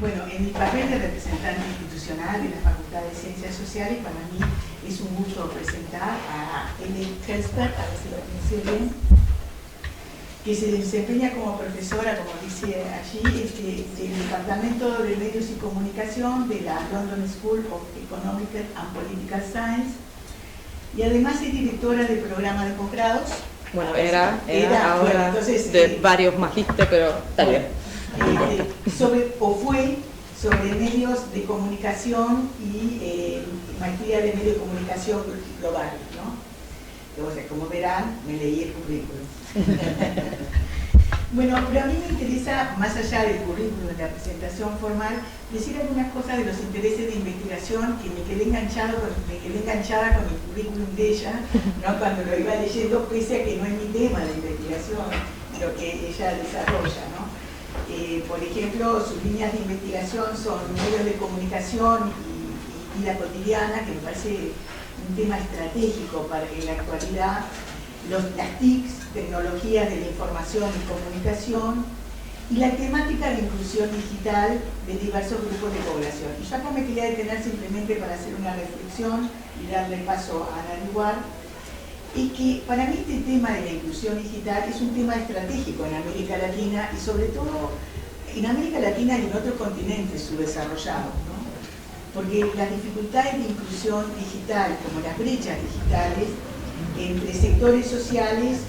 Bueno, en mi papel de representante institucional de la Facultad de Ciencias Sociales, para mí es un gusto presentar a Ellen Kelsberg, a ver si lo pronuncié bien, que se desempeña como profesora, como dice allí, del Departamento de Medios y Comunicación de la London School of Economic and Political Science, y además es directora del programa de posgrados. Bueno, era ahora bueno, entonces, de varios magísteres, pero está bien. Fue sobre medios de comunicación y maestría de medios de comunicación global, ¿no? O sea, como verán, me leí el currículum. Bueno, pero a mí me interesa, más allá del currículum, de la presentación formal, decir algunas cosas de los intereses de investigación que me quedé enganchada con el currículum de ella, ¿no? Cuando lo iba leyendo, pese a que no es mi tema de investigación, lo que ella desarrolla, ¿no? Por ejemplo, sus líneas de investigación son medios de comunicación y vida cotidiana, que me parece un tema estratégico para en la actualidad, las TICs, tecnologías de la información y comunicación, y la temática de inclusión digital de diversos grupos de población. Y yo acá me quería detener simplemente para hacer una reflexión y darle paso a Ana Liguar, y que para mí este tema de la inclusión digital es un tema estratégico en América Latina, y sobre todo en América Latina y en otros continentes subdesarrollados, ¿no? Porque las dificultades de inclusión digital, como las brechas digitales entre sectores sociales,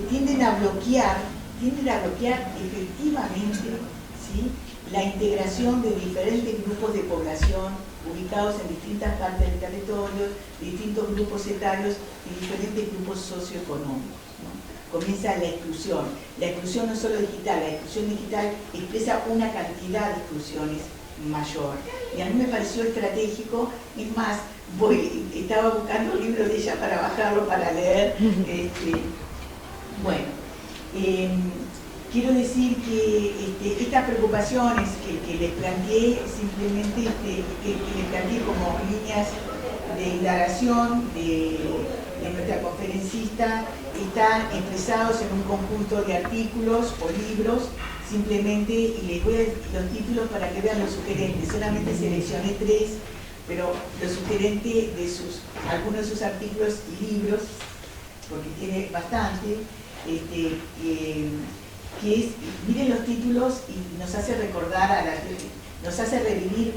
tienden a bloquear efectivamente, ¿sí?, la integración de diferentes grupos de población ubicados en distintas partes del territorio, distintos grupos etarios y diferentes grupos socioeconómicos, ¿no? Comienza la exclusión no solo digital, la exclusión digital expresa una cantidad de exclusiones mayor. Y a mí me pareció estratégico, es más, estaba buscando un libro de ella para bajarlo, para leer. Quiero decir que estas preocupaciones que les planteé, simplemente que les planteé como líneas de indagación de nuestra conferencista, están expresados en un conjunto de artículos o libros, simplemente, y les voy a decir los títulos para que vean los sugerentes. Solamente seleccioné 3, pero los sugerentes de algunos de sus artículos y libros, porque tiene bastante, que es, miren los títulos y nos hace recordar, nos hace revivir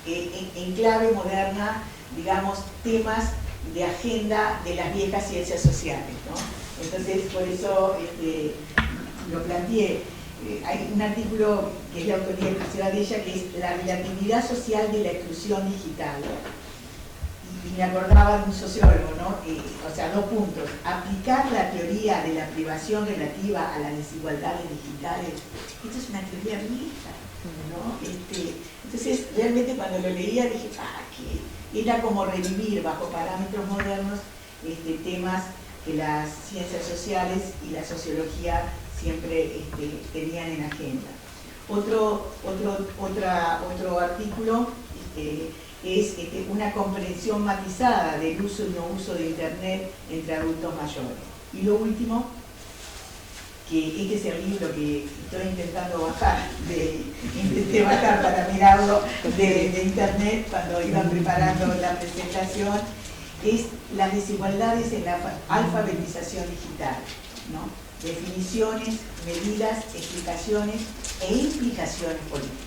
en clave moderna, digamos, temas de agenda de las viejas ciencias sociales, ¿no? Entonces, por eso lo planteé. Hay un artículo que es de autoría exclusiva de ella, que es la relatividad social de la exclusión digital. Y me acordaba de un sociólogo, ¿no? O sea, 2 puntos. Aplicar la teoría de la privación relativa a las desigualdades digitales. Esto es una teoría vieja, ¿no? Entonces, realmente cuando lo leía dije, que era como revivir bajo parámetros modernos temas que las ciencias sociales y la sociología siempre tenían en agenda. Otro artículo es una comprensión matizada del uso y no uso de Internet entre adultos mayores. Y lo último, que este es el libro que estoy intentando bajar, intenté bajar para mirarlo de Internet cuando iba preparando la presentación, es las desigualdades en la alfabetización digital, ¿no? Definiciones, medidas, explicaciones e implicaciones políticas.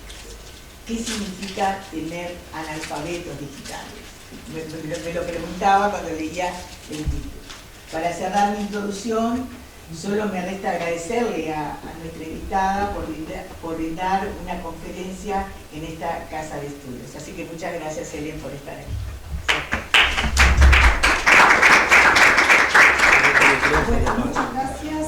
¿Qué significa tener analfabetos digitales? Me lo preguntaba cuando leía el título. Para cerrar mi introducción, solo me resta agradecerle a nuestra invitada por brindar una conferencia en esta casa de estudios. Así que muchas gracias, Helen, por estar aquí. Bueno, muchas gracias.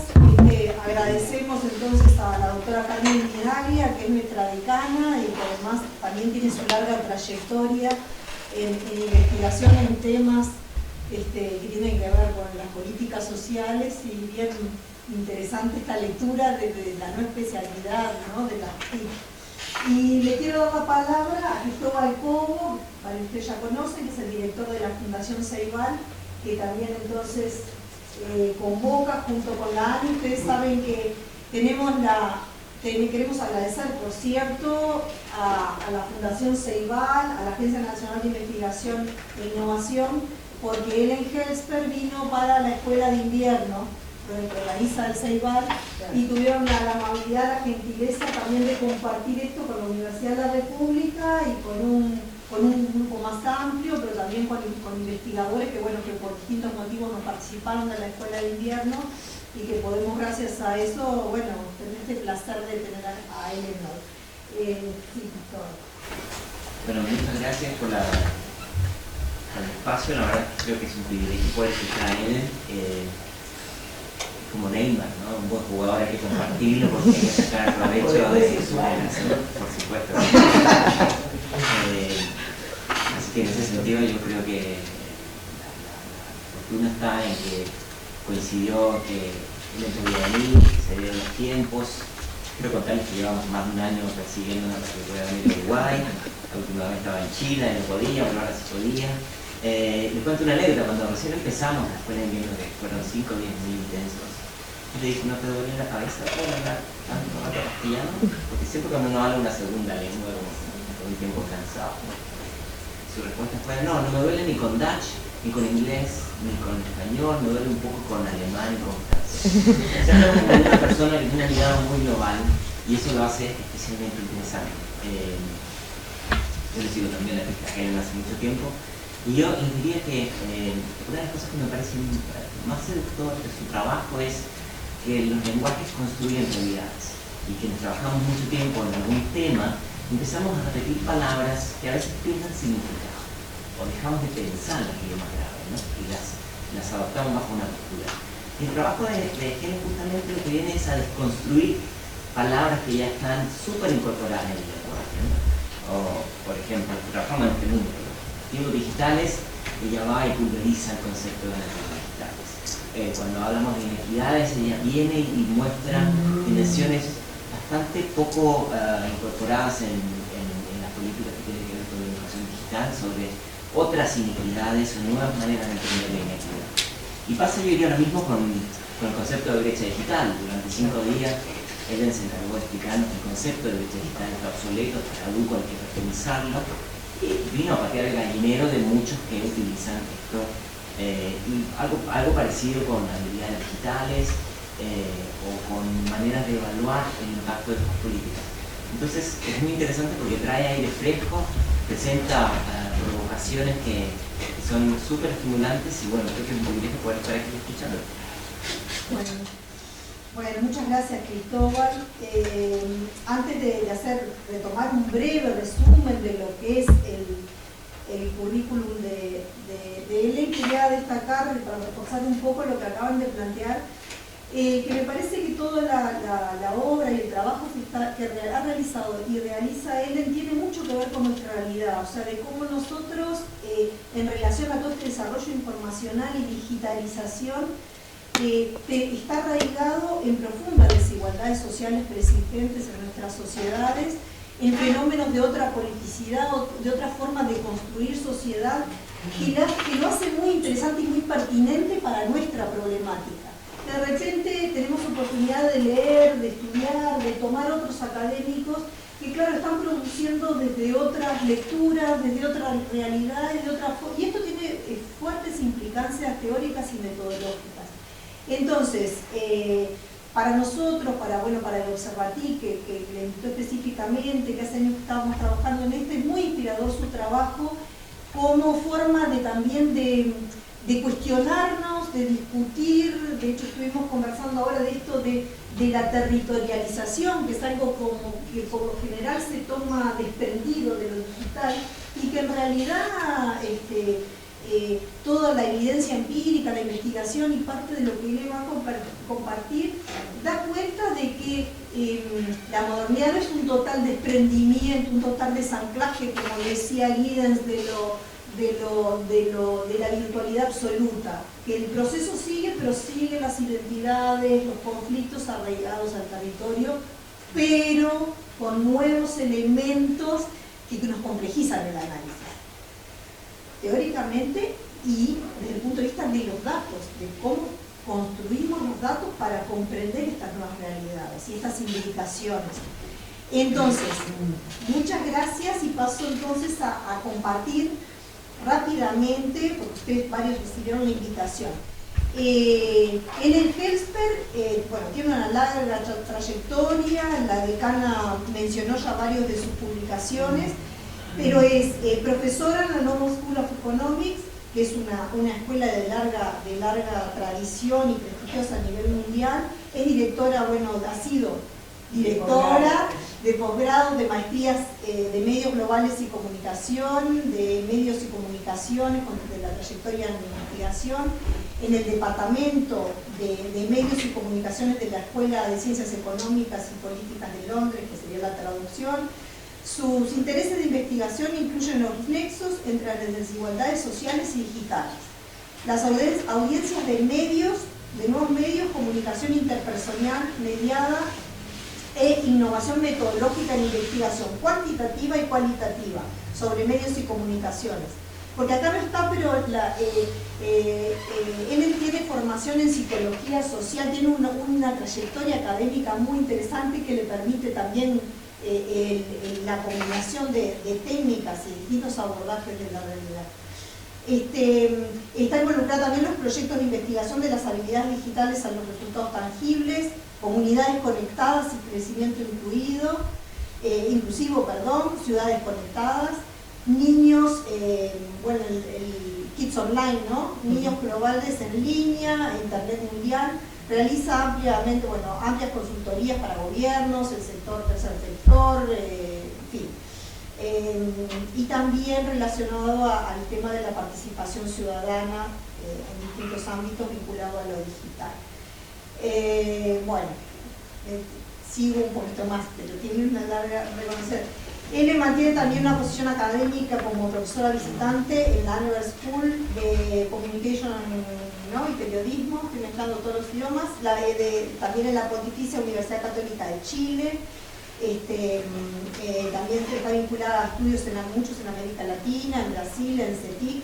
Agradecemos entonces a la doctora Carmen Minaglia, que es nuestra decana y que además también tiene su larga trayectoria en investigación en temas que tienen que ver con las políticas sociales, y bien interesante esta lectura de la no especialidad, ¿no?, de las TIC. Y le quiero dar la palabra a Cristóbal Cobo, para que ustedes ya conocen, que es el director de la Fundación Ceibal, que también entonces convoca junto con la ANI. Ustedes saben que queremos agradecer, por cierto, a la Fundación Ceibal, a la Agencia Nacional de Investigación e Innovación, porque Ellen Helsper vino para la escuela de invierno, donde organiza el Ceibal, y tuvieron la amabilidad, la gentileza también de compartir esto con la Universidad de la República y con un grupo más amplio, pero también con investigadores que, bueno, que por distintos motivos no participaron de la escuela de invierno y que podemos, gracias a eso, bueno, tener este placer de tener a Ellen hoy. Sí, bueno, muchas gracias por el espacio. La verdad creo que es un privilegio poder escuchar a Ellen. Como Neymar, ¿no? Un buen jugador, hay que compartirlo porque hay que sacar provecho de la salud, por supuesto. Así que en ese sentido yo creo que la fortuna está en que coincidió que él podía venir, se dieron los tiempos. Quiero contarles que llevamos más de un año persiguiéndonos para que pueda venir a Uruguay. La última vez estaba en Chile, no podía, pero ahora sí podía. Les cuento una anécdota. Cuando recién empezamos la escuela de invierno, que fueron 5 o 10 muy intensos, yo le dije, ¿no te duele la cabeza por hablar tanto castellano? Porque siempre cuando uno habla una segunda lengua, todo el tiempo cansado. Su respuesta fue, no me duele ni con Dutch, ni con inglés, ni con español, me duele un poco con alemán y con francés. O sea, es una persona que tiene una mirada muy global y eso lo hace especialmente interesante. Yo le sigo también a Helen hace mucho tiempo y yo les diría que una de las cosas que me parece más seductor de su trabajo es que los lenguajes construyen realidades y quienes trabajamos mucho tiempo en algún tema empezamos a repetir palabras que a veces pierden significado o dejamos de pensar en las idiomas graves, ¿no? Y las adoptamos bajo una postura. El trabajo de Helen justamente lo que viene es a desconstruir palabras que ya están súper incorporadas en el lenguaje, ¿no? O, por ejemplo, trabajamos en número, activos digitales, ella va y pulveriza el concepto de activos digitales. Cuando hablamos de inequidades, ella viene y muestra dimensiones bastante poco incorporadas en las políticas que tienen que ver con la educación digital sobre otras inequidades o nuevas maneras de entender la inequidad. Y pasa yo diría ahora mismo con el concepto de brecha digital. Durante 5 días Ellen se encargó de explicarnos que el concepto de brecha digital está obsoleto, está caduco, hay que repensarlo, y vino a patear el gallinero de muchos que utilizan esto. Algo parecido con habilidades digitales o con maneras de evaluar el impacto de estas políticas. Entonces es muy interesante porque trae aire fresco, presenta provocaciones que son súper estimulantes y bueno, creo que es un privilegio poder estar aquí escuchando. Bueno, muchas gracias, Cristóbal. Antes de retomar un breve resumen de lo que es el currículum de Ellen, quería destacar, para reforzar un poco lo que acaban de plantear, que me parece que toda la obra y el trabajo que ha realizado y realiza Ellen tiene mucho que ver con nuestra realidad, o sea, de cómo nosotros, en relación a todo este desarrollo informacional y digitalización, está arraigado en profundas desigualdades sociales persistentes en nuestras sociedades, en fenómenos de otra politicidad, de otra forma de construir sociedad, que lo hace muy interesante y muy pertinente para nuestra problemática. De repente tenemos oportunidad de leer, de estudiar, de tomar otros académicos que, claro, están produciendo desde otras lecturas, desde otras realidades, y esto tiene fuertes implicancias teóricas y metodológicas. Entonces, para nosotros, para el Observatí, que le invitó específicamente, que hace años que estábamos trabajando en esto, es muy inspirador su trabajo como forma también de cuestionarnos, de discutir. De hecho, estuvimos conversando ahora de esto de la territorialización, que es algo que por lo general se toma desprendido de lo digital y que en realidad toda la evidencia empírica, la investigación y parte de lo que él va a compartir da cuenta de que la modernidad no es un total desprendimiento, un total desanclaje, como decía Giddens, de la virtualidad absoluta, que el proceso sigue, pero siguen las identidades, los conflictos arraigados al territorio, pero con nuevos elementos que nos complejizan el análisis, teóricamente y desde el punto de vista de los datos, de cómo construimos los datos para comprender estas nuevas realidades y estas implicaciones. Entonces, muchas gracias y paso entonces a compartir rápidamente, porque ustedes varios recibieron la invitación. En el Healthsper, bueno, tiene una larga trayectoria, la decana mencionó ya varios de sus publicaciones, pero es profesora en la London School of Economics, que es una escuela de larga tradición y prestigiosa a nivel mundial. Es directora, bueno, ha sido directora de posgrados, de maestrías de medios globales y comunicación, de medios y comunicaciones, de la trayectoria en investigación, en el departamento de medios y comunicaciones de la Escuela de Ciencias Económicas y Políticas de Londres, que sería la traducción. Sus intereses de investigación incluyen los nexos entre las desigualdades sociales y digitales, las audiencias de nuevos medios, comunicación interpersonal mediada e innovación metodológica en investigación cuantitativa y cualitativa sobre medios y comunicaciones. Porque acá no está, pero él tiene formación en psicología social, tiene una trayectoria académica muy interesante que le permite también la combinación de técnicas y distintos abordajes de la realidad. Está involucrada también en los proyectos de investigación de las habilidades digitales a los resultados tangibles, comunidades conectadas y crecimiento inclusivo, ciudades conectadas, niños, bueno, el Kids Online, ¿no? Niños globales en línea, Internet mundial. Realiza ampliamente, amplias consultorías para gobiernos, el tercer sector, en fin. Y también relacionado al tema de la participación ciudadana en distintos ámbitos vinculados a lo digital. Sigo un poquito más, pero tiene una larga reconocer. Él mantiene también una posición académica como profesora visitante en la Harvard School de Communication y Periodismo, estoy mezclando todos los idiomas, también en la Pontificia Universidad Católica de Chile. También está vinculada a estudios muchos en América Latina, en Brasil, en CETIC,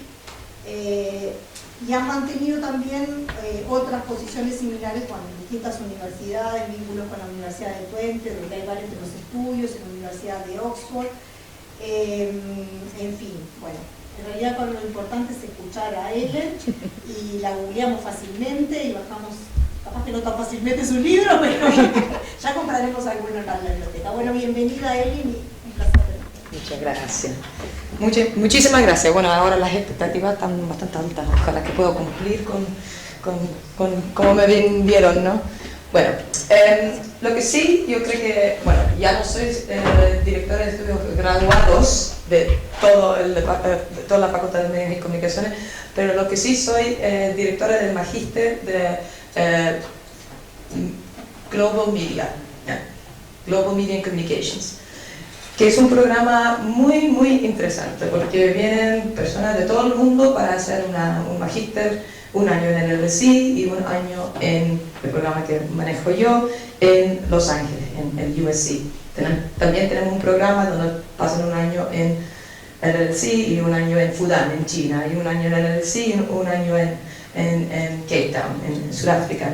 y ha mantenido también otras posiciones similares en distintas universidades, vínculos con la Universidad de Twente, donde hay varios de los estudios, en la Universidad de Oxford, en fin, bueno. En realidad lo importante es escuchar a Ellen y la googleamos fácilmente y bajamos, capaz que no tan fácilmente su libro, pero ya compraremos alguno en la biblioteca. Bueno, bienvenida Ellen y un placer. Muchas gracias. Muchísimas gracias. Bueno, ahora las expectativas están bastante altas, ojalá que puedo cumplir con como me vieron, ¿no? Bueno, lo que sí, yo creo que, ya no soy directora de estudios graduados de toda la Facultad de Medios y Comunicaciones, pero lo que sí soy directora del magíster de Global Media, Global Media and Communications, que es un programa muy, muy interesante, porque vienen personas de todo el mundo para hacer un magíster, un año en el LSE y un año en el programa que manejo yo en Los Ángeles, en el USC. También tenemos un programa donde pasan un año en el LSE y un año en Fudan, en China, y un año en el LSE y un año en Cape Town, en Sudáfrica.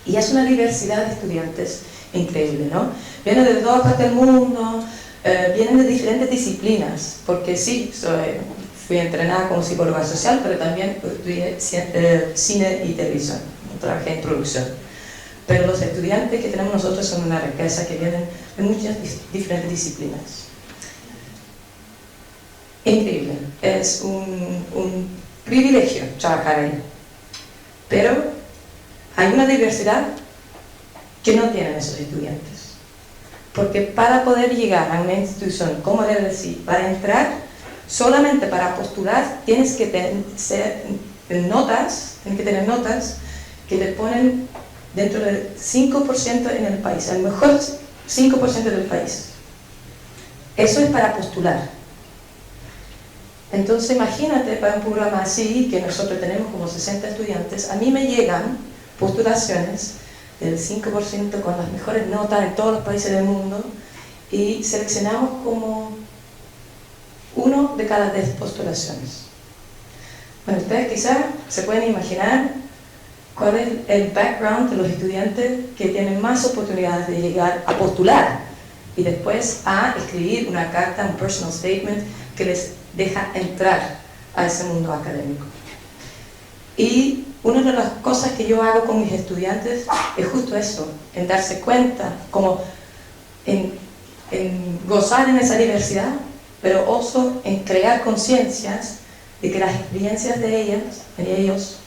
Y es una diversidad de estudiantes increíble, ¿no? Vienen de todas partes del mundo, vienen de diferentes disciplinas, porque sí, fui entrenada como psicóloga social, pero también estudié cine y televisión, trabajé en producción. Pero los estudiantes que tenemos nosotros son una riqueza que vienen de muchas diferentes disciplinas. Increíble, es un privilegio trabajar ahí. Pero hay una diversidad que no tienen esos estudiantes. Porque para poder llegar a una institución como el LSE, para entrar, solamente para postular tienes que tener notas que te ponen dentro del 5% en el país, el mejor 5% del país. Eso es para postular. Entonces imagínate para un programa así, que nosotros tenemos como 60 estudiantes, a mí me llegan postulaciones del 5% con las mejores notas en todos los países del mundo y seleccionamos como 1 de cada 10 postulaciones. Bueno, ustedes quizás se pueden imaginar cuál es el background de los estudiantes que tienen más oportunidades de llegar a postular y después a escribir una carta, un personal statement que les deja entrar a ese mundo académico. Y una de las cosas que yo hago con mis estudiantes es justo eso, en darse cuenta, como en gozar en esa diversidad, pero also en crear conciencias de que las experiencias de ellos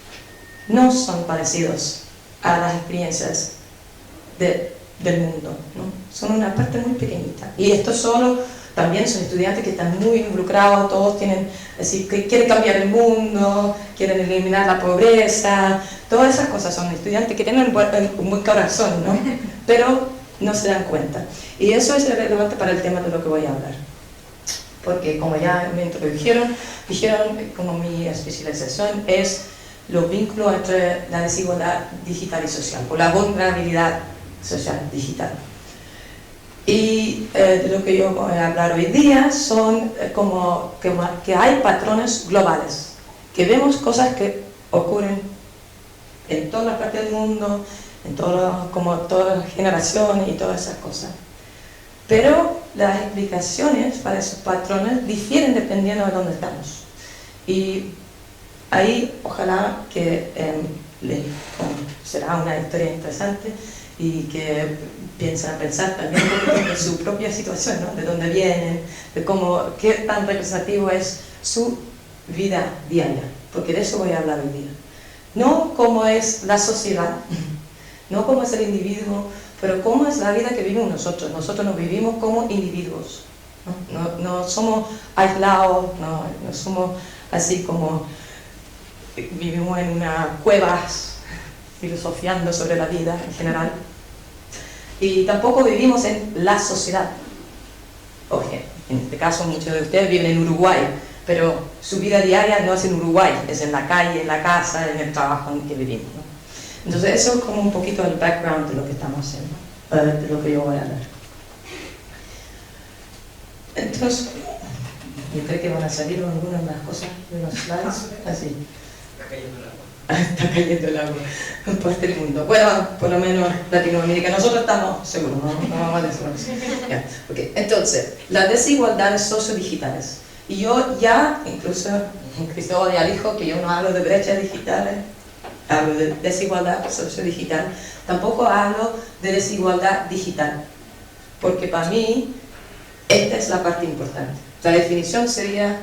no son parecidos a las experiencias del mundo, ¿no? Son una parte muy pequeñita. Y esto solo, también son estudiantes que están muy involucrados, todos tienen, así que quieren cambiar el mundo, quieren eliminar la pobreza, todas esas cosas. Son estudiantes que tienen un buen corazón, ¿no? Pero no se dan cuenta. Y eso es relevante para el tema de lo que voy a hablar. Porque como ya me introdujeron, dijeron como mi especialización es los vínculos entre la desigualdad digital y social, o la vulnerabilidad social digital. Y de lo que yo voy a hablar hoy día son como que hay patrones globales, que vemos cosas que ocurren en todas las partes del mundo, en como todas las generaciones y todas esas cosas. Pero las explicaciones para esos patrones difieren dependiendo de dónde estamos. Y ahí ojalá que será una historia interesante y que piensen a pensar también un poquito en su propia situación, ¿no? De dónde vienen, de qué tan representativo es su vida diaria, porque de eso voy a hablar hoy día. No cómo es la sociedad, no cómo es el individuo, pero cómo es la vida que vivimos nosotros. Nosotros nos vivimos como individuos, ¿no? No somos aislados, no somos así como vivimos en una cueva filosofiando sobre la vida en general. Y tampoco vivimos en la sociedad. Oye, en este caso muchos de ustedes viven en Uruguay, pero su vida diaria no es en Uruguay, es en la calle, en la casa, en el trabajo en el que vivimos, ¿no? Entonces eso es como un poquito el background de lo que estamos haciendo, de lo que yo voy a hablar. Entonces, yo creo que van a salir algunas de las cosas de los slides, así. Está cayendo el agua en parte del mundo. Bueno, por lo menos Latinoamérica. Nosotros estamos seguros, no vamos a decirlo así. Yeah. Okay. Entonces, las desigualdades sociodigitales. Y yo ya, incluso Cristóbal ya dijo que yo no hablo de brechas digitales, hablo de desigualdad sociodigital. Tampoco hablo de desigualdad digital, porque para mí esta es la parte importante. La definición sería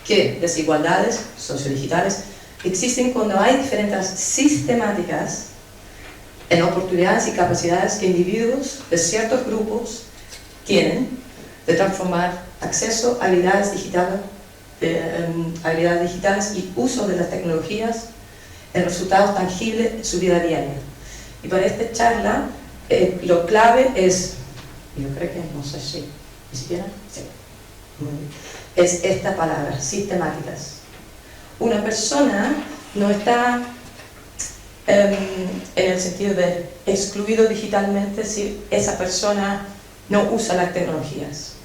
que desigualdades sociodigitales existen cuando hay diferentes sistemáticas en oportunidades y capacidades que individuos de ciertos grupos tienen de transformar acceso a habilidades digitales y uso de las tecnologías en resultados tangibles en su vida diaria. Y para esta charla lo clave es, yo creo que no sé si, ¿ni siquiera? Sí. Es esta palabra, sistemáticas. Una persona no está en el sentido de excluido digitalmente si esa persona no usa las tecnologías.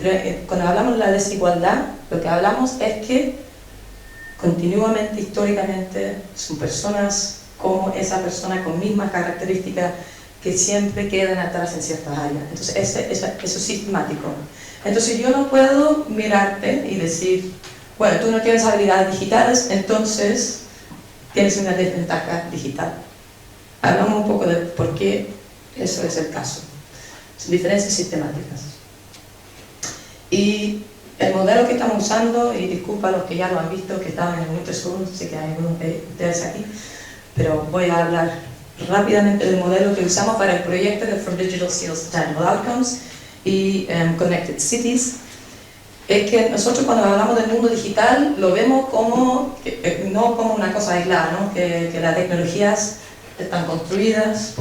Pero cuando hablamos de la desigualdad, lo que hablamos es que continuamente, históricamente, son personas como esa persona con mismas características que siempre quedan atrás en ciertas áreas. Entonces eso es sistemático. Entonces yo no puedo mirarte y decir, bueno, tú no tienes habilidades digitales, entonces tienes una desventaja digital. Hablamos un poco de por qué eso es el caso. Son diferencias sistemáticas. Y el modelo que estamos usando, y disculpa a los que ya lo han visto, que estaban en el Winter School, sé que hay algunos de ustedes aquí, pero voy a hablar rápidamente del modelo que usamos para el proyecto de From Digital Skills to Tangible Outcomes y Connected Cities. Es que nosotros cuando hablamos del mundo digital lo vemos como, no como una cosa aislada, ¿no? que las tecnologías están construidas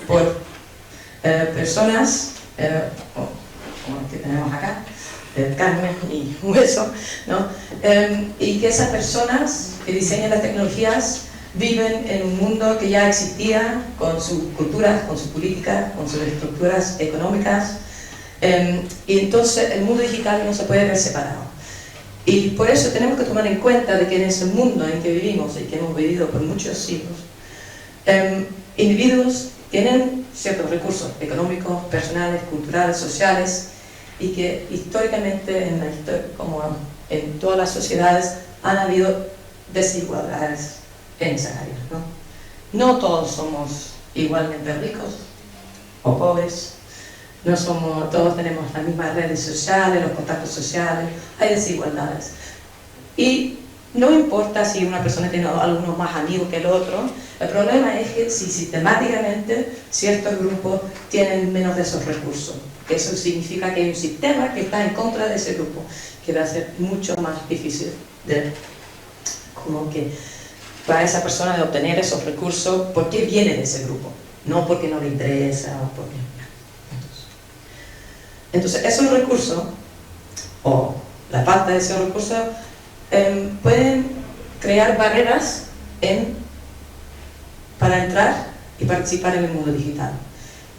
por personas, como las que tenemos acá, carne y hueso, ¿no? Y que esas personas que diseñan las tecnologías viven en un mundo que ya existía con sus culturas, con sus políticas, con sus estructuras económicas. Y entonces el mundo digital no se puede ver separado. Y por eso tenemos que tomar en cuenta de que en ese mundo en que vivimos y que hemos vivido por muchos siglos, individuos tienen ciertos recursos económicos, personales, culturales, sociales, y que históricamente, como en todas las sociedades, han habido desigualdades en esas áreas, ¿no? No todos somos igualmente ricos o pobres, todos tenemos las mismas redes sociales, los contactos sociales, hay desigualdades. Y no importa si una persona tiene algunos más amigos que el otro, el problema es que si sistemáticamente ciertos grupos tienen menos de esos recursos. Eso significa que hay un sistema que está en contra de ese grupo, que va a ser mucho más difícil para esa persona de obtener esos recursos porque viene de ese grupo, no porque no le interesa o porque... Entonces esos recursos, o la falta de esos recursos, pueden crear barreras para entrar y participar en el mundo digital.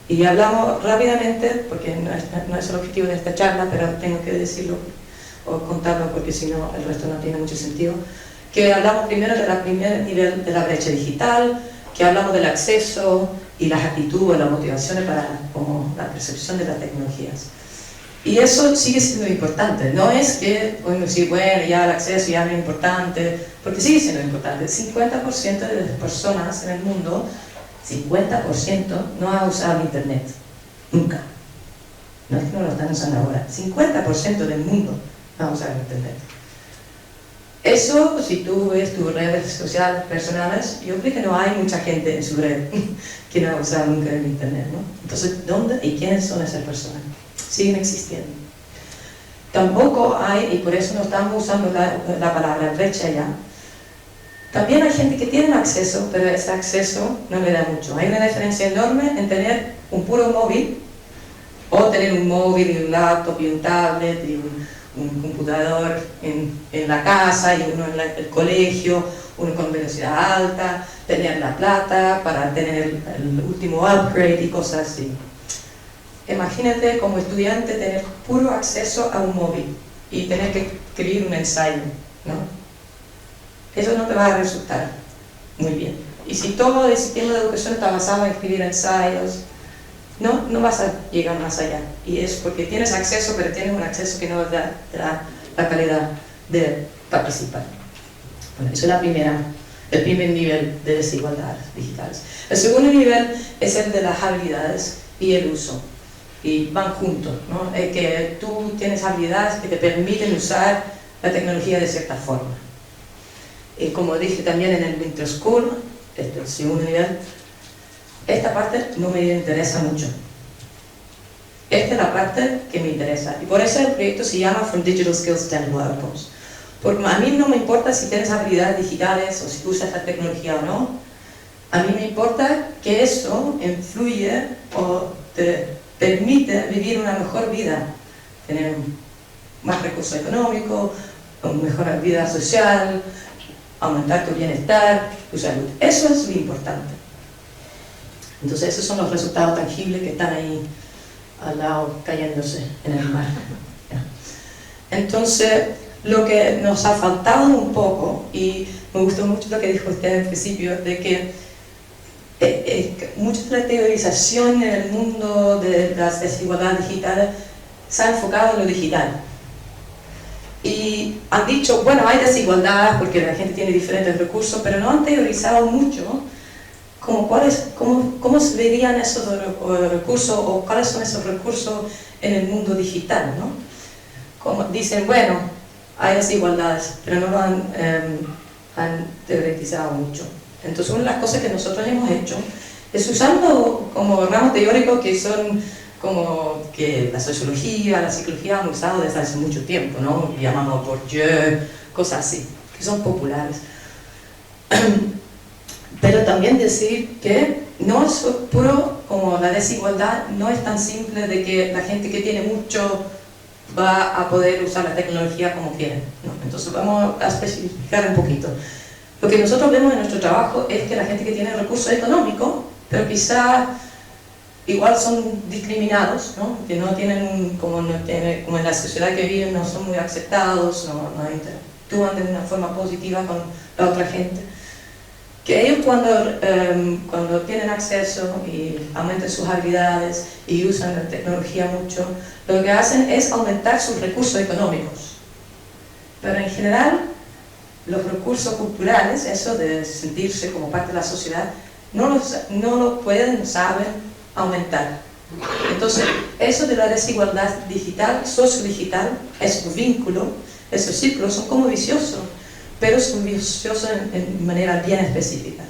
Y hablamos rápidamente, porque no es el objetivo de esta charla, pero tengo que decirlo o contarlo porque si no el resto no tiene mucho sentido, que hablamos primero del primer nivel de la brecha digital, que hablamos del acceso y las actitudes, las motivaciones como la percepción de las tecnologías. Y eso sigue siendo importante, no es que podemos decir, bueno, ya el acceso ya no es importante, porque sigue siendo importante. 50% de las personas en el mundo, 50% no ha usado internet, nunca. No es que no lo están usando ahora, 50% del mundo no ha usado internet. Eso, si tú ves tus redes sociales personales, yo creo que no hay mucha gente en su red que no ha usado nunca el internet, ¿no? Entonces, ¿dónde y quiénes son esas personas? Siguen existiendo. Tampoco hay, y por eso no estamos usando la palabra brecha ya, también hay gente que tiene acceso, pero ese acceso no le da mucho. Hay una diferencia enorme en tener un puro móvil, o tener un móvil y un laptop y un tablet y un computador en la casa y uno en el colegio, uno con velocidad alta, tener la plata para tener el último upgrade y cosas así. Imagínate como estudiante tener puro acceso a un móvil y tener que escribir un ensayo, ¿no? Eso no te va a resultar muy bien. Y si todo el sistema de educación está basado en escribir ensayos, no vas a llegar más allá. Y es porque tienes acceso, pero tienes un acceso que no te da la calidad de participar. Bueno, eso es el primer nivel de desigualdades digitales. El segundo nivel es el de las habilidades y el uso. Y van juntos, ¿no? Que tú tienes habilidades que te permiten usar la tecnología de cierta forma. Como dije también en el Winter School, este es el segundo nivel, esta parte no me interesa mucho. Esta es la parte que me interesa. Y por eso el proyecto se llama From Digital Skills to Tangible Outcomes. Porque a mí no me importa si tienes habilidades digitales o si usas la tecnología o no. A mí me importa que eso influye o te permite vivir una mejor vida, tener más recursos económicos, una mejor vida social, aumentar tu bienestar, tu salud. Eso es lo importante. Entonces esos son los resultados tangibles que están ahí al lado cayéndose en el mar. Entonces lo que nos ha faltado un poco, y me gustó mucho lo que dijo usted al principio, de que mucha de la teorización en el mundo de las desigualdades digitales se ha enfocado en lo digital. Y han dicho, bueno, hay desigualdad porque la gente tiene diferentes recursos, pero no han teorizado mucho cómo se verían esos recursos o cuáles son esos recursos en el mundo digital, ¿no? Como dicen, bueno, hay desigualdades, pero no lo han teorizado mucho. Entonces una de las cosas que nosotros hemos hecho es usando como ramos teóricos que son como que la sociología, la psicología han usado desde hace mucho tiempo, ¿no? Llamamos Bourdieu, cosas así, que son populares. Pero también decir que no es puro como la desigualdad, no es tan simple de que la gente que tiene mucho va a poder usar la tecnología como quieren, ¿no? Entonces vamos a especificar un poquito. Lo que nosotros vemos en nuestro trabajo es que la gente que tiene recursos económicos, pero quizá igual son discriminados, ¿no? Que no tienen, como en la sociedad que viven, no son muy aceptados, no interactúan de una forma positiva con la otra gente, que ellos cuando tienen acceso y aumentan sus habilidades y usan la tecnología mucho, lo que hacen es aumentar sus recursos económicos. Pero en general, los recursos culturales, eso de sentirse como parte de la sociedad, no lo pueden, saben aumentar. Entonces, eso de la desigualdad digital, sociodigital, esos vínculos, esos círculos son como viciosos, pero son viciosos en maneras bien específicas.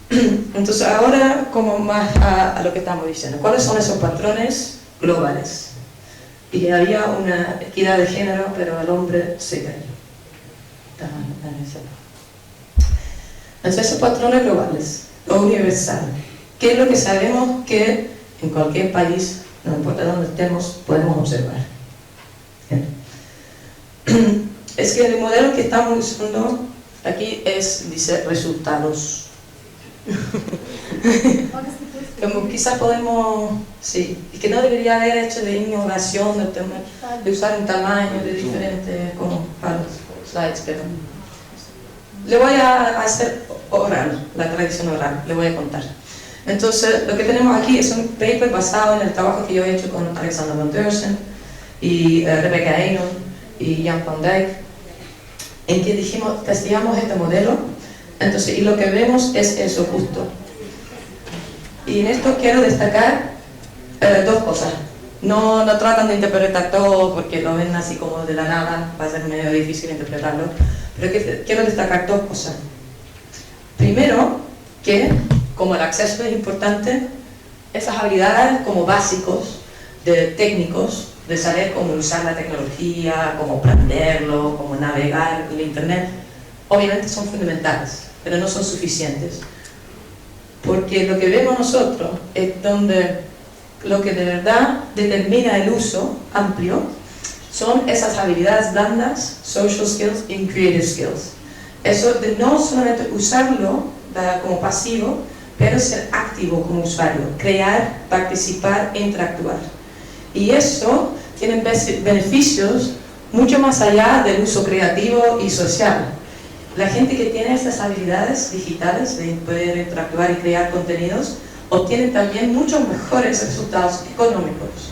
Entonces, ahora como más a lo que estamos diciendo, ¿cuáles son esos patrones globales? Y había una equidad de género, pero el hombre se cayó. Entonces, esos patrones globales, o universal, ¿qué es lo que sabemos que en cualquier país, no importa dónde estemos, podemos observar? Es que el modelo que estamos usando aquí dice resultados. Como quizás podemos, sí, y que no debería haber hecho de innovación, de usar un tamaño de diferente, como para los slides, pero le voy a hacer oral, la tradición oral, le voy a contar. Entonces, lo que tenemos aquí es un paper basado en el trabajo que yo he hecho con Alexander von Dersen y Rebecca Eynon y Jan van Dijk, en que testeamos este modelo, entonces, y lo que vemos es eso justo. Y en esto quiero destacar dos cosas. No tratan de interpretar todo porque lo ven así como de la nada, va a ser medio difícil interpretarlo, pero quiero destacar dos cosas. Primero, que como el acceso es importante, esas habilidades como básicos, de técnicos, de saber cómo usar la tecnología, cómo aprenderlo, cómo navegar en internet, obviamente son fundamentales, pero no son suficientes. Porque lo que vemos nosotros es donde lo que de verdad determina el uso amplio son esas habilidades blandas, social skills y creative skills. Eso de no solamente usarlo como pasivo, pero ser activo como usuario, crear, participar, interactuar. Y eso tiene beneficios mucho más allá del uso creativo y social. La gente que tiene esas habilidades digitales de poder interactuar y crear contenidos obtiene también muchos mejores resultados económicos,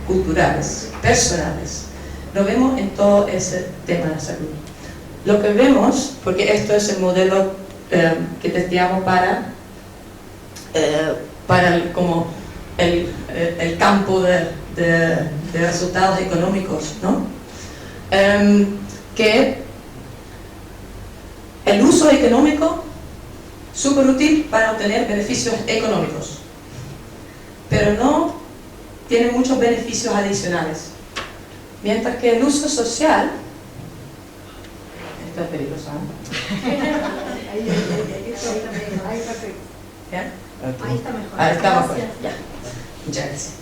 culturales, personales. Lo vemos en todo ese tema de salud. Lo que vemos, porque esto es el modelo que testeamos para el campo de resultados económicos, ¿no? Que el uso económico súper útil para obtener beneficios económicos, pero no tiene muchos beneficios adicionales. Mientras que el uso social, esto es peligroso, ¿eh? Ahí está mejor. Ahí está mejor. Ya. Muchas gracias.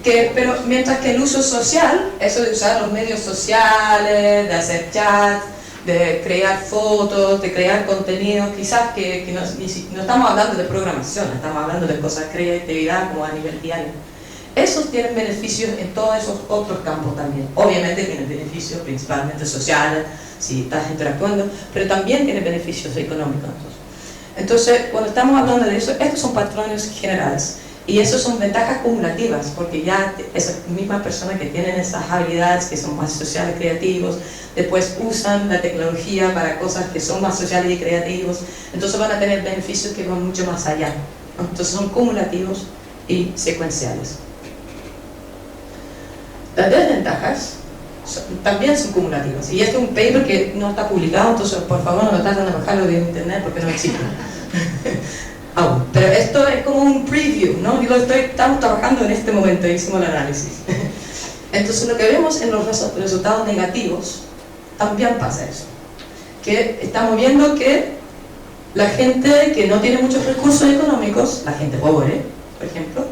Pero mientras que el uso social, eso de usar los medios sociales, de hacer chat, de crear fotos, de crear contenido, quizás que no estamos hablando de programación, estamos hablando de cosas de creatividad como a nivel diario. Esos tienen beneficios en todos esos otros campos también. Obviamente tienen beneficios principalmente sociales, si estás interactuando, pero también tienen beneficios económicos. Entonces, cuando estamos hablando de eso, estos son patrones generales. Y eso son ventajas cumulativas, porque ya esas mismas personas que tienen esas habilidades, que son más sociales y creativos, después usan la tecnología para cosas que son más sociales y creativos, entonces van a tener beneficios que van mucho más allá. Entonces son cumulativos y secuenciales. Las desventajas también son cumulativas. Y este es un paper que no está publicado, entonces por favor no traten de bajarlo de internet porque no existe. Pero esto es como un preview, ¿no? Estamos trabajando en este momento, hicimos el análisis. Entonces lo que vemos en los resultados negativos, también pasa eso. Que estamos viendo que la gente que no tiene muchos recursos económicos, la gente pobre, por ejemplo,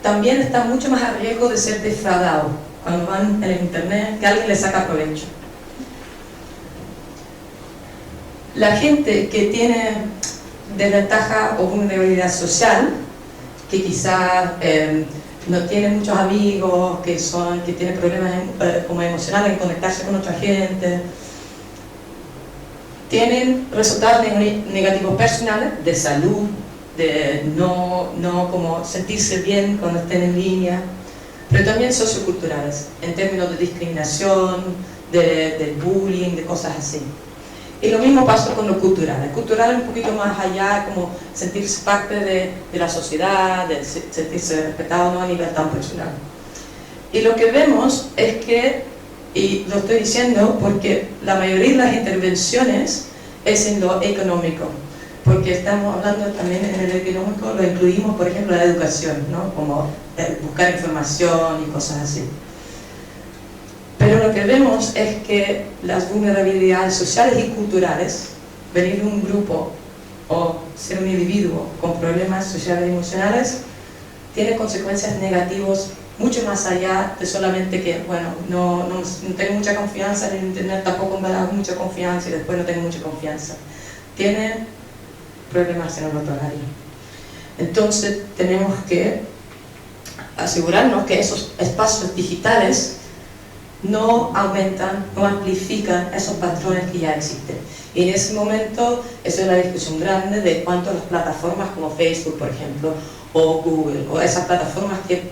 también está mucho más a riesgo de ser defraudado cuando van en el internet, que alguien les saca provecho. La gente que tiene desventaja o vulnerabilidad social, que quizás no tiene muchos amigos, que tiene problemas como emocionales en conectarse con otra gente, tienen resultados negativos personales, de salud, de no como sentirse bien cuando estén en línea, pero también socioculturales, en términos de discriminación, de bullying, de cosas así. Y lo mismo pasa con lo cultural. El cultural es un poquito más allá, como sentirse parte de la sociedad, de sentirse respetado, no a nivel tan personal. Y lo que vemos es que, y lo estoy diciendo porque la mayoría de las intervenciones es en lo económico, porque estamos hablando también en el económico, lo incluimos, por ejemplo, la educación, ¿no? Como buscar información y cosas así. Pero lo que vemos es que las vulnerabilidades sociales y culturales, venir de un grupo o ser un individuo con problemas sociales y emocionales, tiene consecuencias negativas mucho más allá de solamente que, bueno, no tengo mucha confianza en el internet, tampoco me da mucha confianza y después no tengo mucha confianza. Tiene problemas en el otro área. Entonces tenemos que asegurarnos que esos espacios digitales no aumentan, no amplifican esos patrones que ya existen. Y en ese momento, esa es la discusión grande de cuánto las plataformas como Facebook, por ejemplo, o Google, o esas plataformas que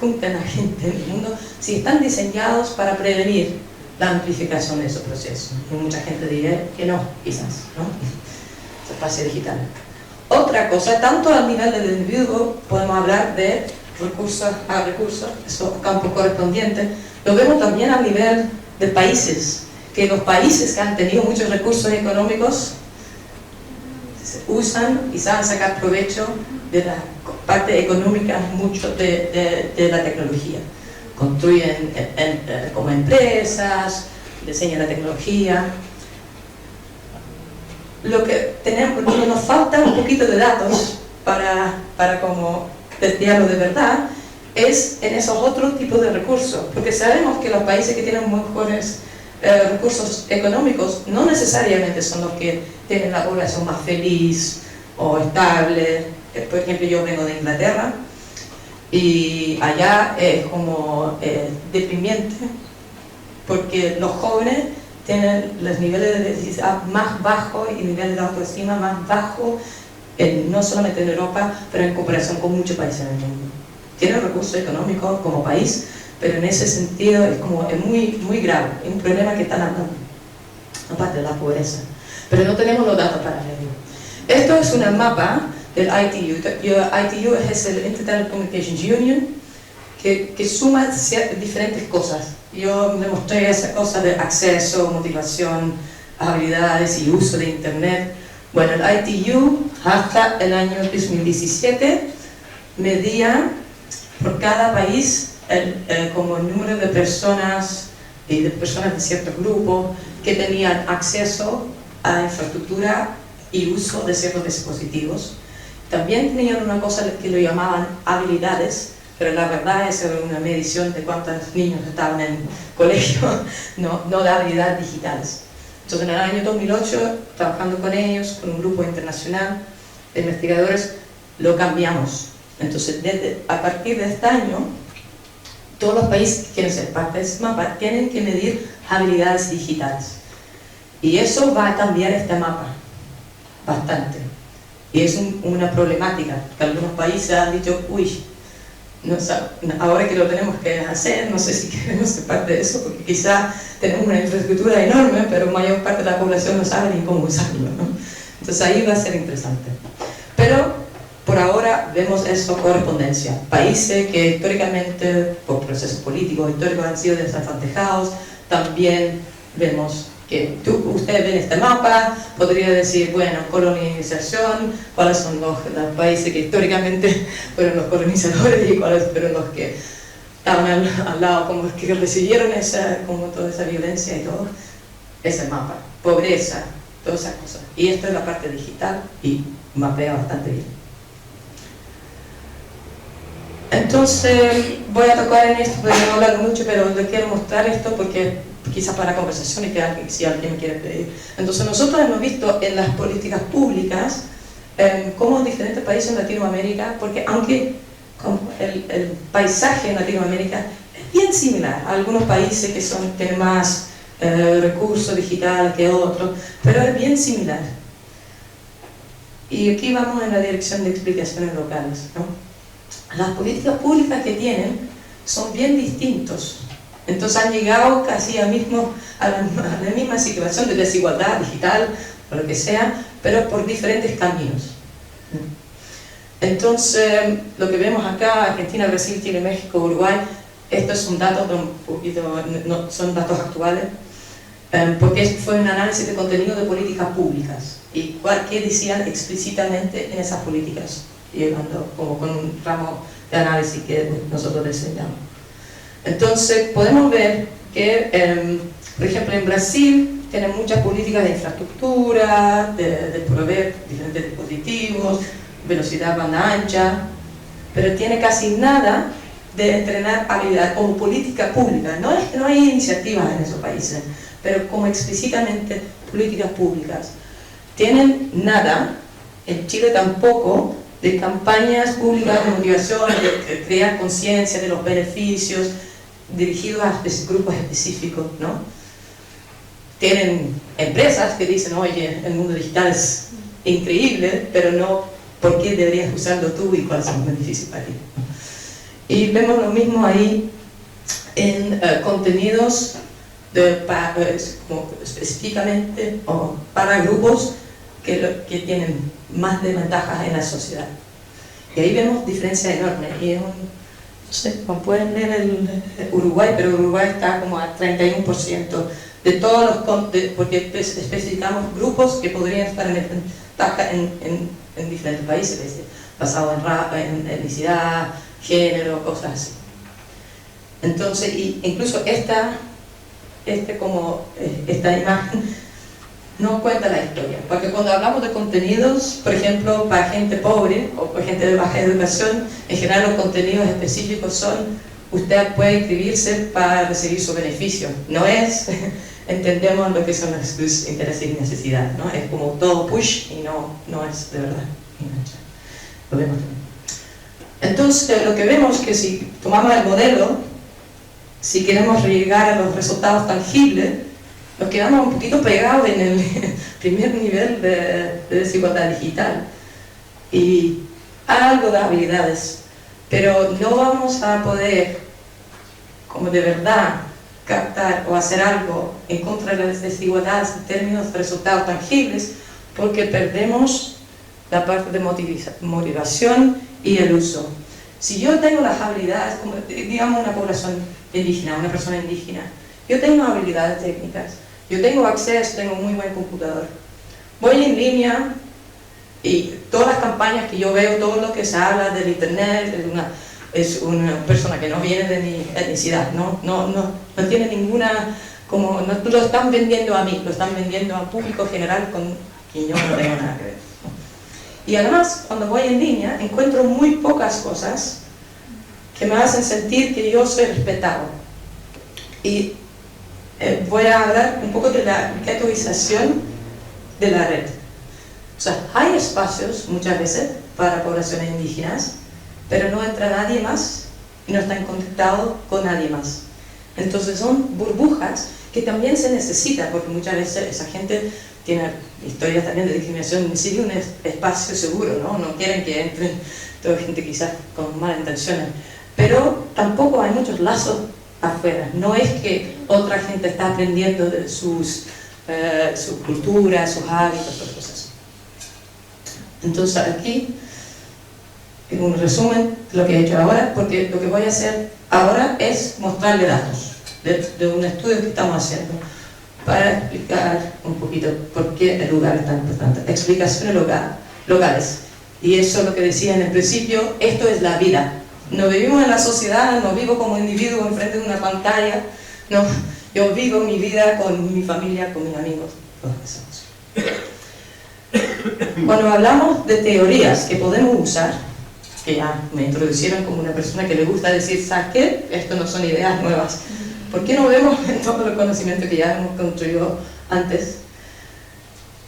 juntan a gente en el mundo, si están diseñados para prevenir la amplificación de esos procesos. Y mucha gente diría que no, quizás, ¿no? Ese espacio digital. Otra cosa, tanto a nivel del individuo, podemos hablar de recursos a recursos, esos campos correspondientes. Lo vemos también a nivel de países, que los países que han tenido muchos recursos económicos usan y saben sacar provecho de la parte económica mucho de la tecnología. Construyen como empresas, diseñan la tecnología. Lo que tenemos, nos falta un poquito de datos para como testearlo de verdad, es en esos otros tipos de recursos, porque sabemos que los países que tienen mejores recursos económicos no necesariamente son los que tienen la población más feliz o estable. Por ejemplo, yo vengo de Inglaterra y allá es como deprimente, porque los jóvenes tienen los niveles de felicidad más bajos y niveles de autoestima más bajos, no solamente en Europa, pero en comparación con muchos países en el mundo. Tienen recursos económicos como país, pero en ese sentido es muy grave, es un problema que están hablando, aparte de la pobreza. Pero no tenemos los datos para verlo. Esto es un mapa del ITU. ITU es el Internet Communications Union, que suma diferentes cosas. Yo le mostré esa cosa de acceso, motivación, habilidades y uso de Internet. Bueno, el ITU hasta el año 2017 medía por cada país como el número de personas y de personas de ciertos grupos que tenían acceso a infraestructura y uso de ciertos dispositivos. También tenían una cosa que lo llamaban habilidades, pero la verdad es una medición de cuántos niños estaban en colegio, no de habilidades digitales. Entonces en el año 2008, trabajando con ellos, con un grupo internacional de investigadores, lo cambiamos. Entonces a partir de este año, todos los países que quieren ser parte de ese mapa tienen que medir habilidades digitales. Y eso va a cambiar este mapa bastante. Y es una problemática, que algunos países han dicho, uy, ahora que lo tenemos que hacer, no sé si queremos ser parte de eso, porque quizá tenemos una infraestructura enorme, pero mayor parte de la población no sabe ni cómo usarlo, ¿no? Entonces ahí va a ser interesante. Pero por ahora vemos eso, correspondencia. Países que históricamente, por procesos políticos históricos, han sido desavantajados, también vemos que ustedes ven este mapa, podría decir, bueno, colonización, cuáles son los países que históricamente fueron los colonizadores y cuáles fueron los que estaban al lado, como que recibieron toda esa violencia y todo. Ese mapa, pobreza, todas esas cosas. Y esto es la parte digital y mapea bastante bien. Entonces, voy a tocar en esto, porque no he hablado mucho, pero les quiero mostrar esto porque quizás para conversaciones que si alguien me quiere pedir. Entonces nosotros hemos visto en las políticas públicas cómo diferentes países en Latinoamérica, porque aunque el paisaje en Latinoamérica es bien similar a algunos países que tienen más recurso digital que otro, pero es bien similar. Y aquí vamos en la dirección de explicaciones locales, ¿no? Las políticas públicas que tienen son bien distintos. Entonces han llegado casi a la misma situación de desigualdad digital, o lo que sea, pero por diferentes caminos. Entonces, lo que vemos acá, Argentina, Brasil, Chile, México, Uruguay, estos son datos un poquito, no son datos actuales, porque fue un análisis de contenido de políticas públicas y qué decían explícitamente en esas políticas, llevando como con un ramo de análisis que nosotros diseñamos. Entonces podemos ver que, por ejemplo, en Brasil tienen muchas políticas de infraestructura, de proveer diferentes dispositivos, velocidad banda ancha, pero tiene casi nada de entrenar habilidad como política pública. No hay iniciativas en esos países, pero como explícitamente políticas públicas. Tienen nada, en Chile tampoco, de campañas públicas de motivación, de crear conciencia de los beneficios dirigidos a grupos específicos, ¿no? Tienen empresas que dicen, oye, el mundo digital es increíble, pero no, ¿por qué deberías usarlo tú y cuáles son los beneficios para ti? Y vemos lo mismo ahí en contenidos como específicamente o para grupos que tienen más desventajas en la sociedad. Y ahí vemos diferencias enormes. Y es no sé, como pueden ver el Uruguay, pero Uruguay está como a 31% de todos los porque especificamos grupos que podrían estar en desventaja en diferentes países, basado en etnicidad, género, cosas así. Entonces, incluso esta imagen no cuenta la historia, porque cuando hablamos de contenidos, por ejemplo, para gente pobre o para gente de baja educación, en general los contenidos específicos son, usted puede inscribirse para recibir su beneficio, no es, entendemos lo que son sus intereses y necesidades, ¿no? Es como todo push y no es de verdad enganchar. Lo vemos también. Entonces, lo que vemos es que si tomamos el modelo, si queremos llegar a los resultados tangibles, nos quedamos un poquito pegados en el primer nivel de desigualdad digital y algo de habilidades, pero no vamos a poder, como de verdad, captar o hacer algo en contra de las desigualdades en términos de resultados tangibles, porque perdemos la parte de motivación y el uso. Si yo tengo las habilidades, como digamos una población indígena, una persona indígena, yo tengo habilidades técnicas, yo tengo acceso, tengo un muy buen computador, voy en línea y todas las campañas que yo veo, todo lo que se habla del internet, es una persona que no viene de mi etnicidad, no tiene ninguna, como no lo están vendiendo a mí, lo están vendiendo a un público general con quien yo no tengo nada que ver. Y además, cuando voy en línea, encuentro muy pocas cosas que me hacen sentir que yo soy respetado. Y voy a hablar un poco de la ghettoización de la red. O sea, hay espacios, muchas veces, para poblaciones indígenas, pero no entra nadie más y no están conectados con nadie más. Entonces son burbujas que también se necesitan, porque muchas veces esa gente tiene historias también de discriminación, necesita un espacio seguro, ¿no? No quieren que entren toda gente quizás con malas intenciones, pero tampoco hay muchos lazos afuera. No es que otra gente está aprendiendo de su cultura, sus hábitos, sus cosas. Entonces aquí, en un resumen de lo que he hecho ahora, porque lo que voy a hacer ahora es mostrarle datos de un estudio que estamos haciendo para explicar un poquito por qué el lugar es tan importante. Explicaciones locales. Y eso es lo que decía en el principio, esto es la vida. No vivimos en la sociedad, no vivo como individuo enfrente de una pantalla, no, yo vivo mi vida con mi familia, con mis amigos, todas esas cosas. Cuando hablamos de teorías que podemos usar, que ya me introducieron como una persona que le gusta decir, ¿sabes qué? Esto no son ideas nuevas. ¿Por qué no vemos en todo el conocimiento que ya hemos construido antes?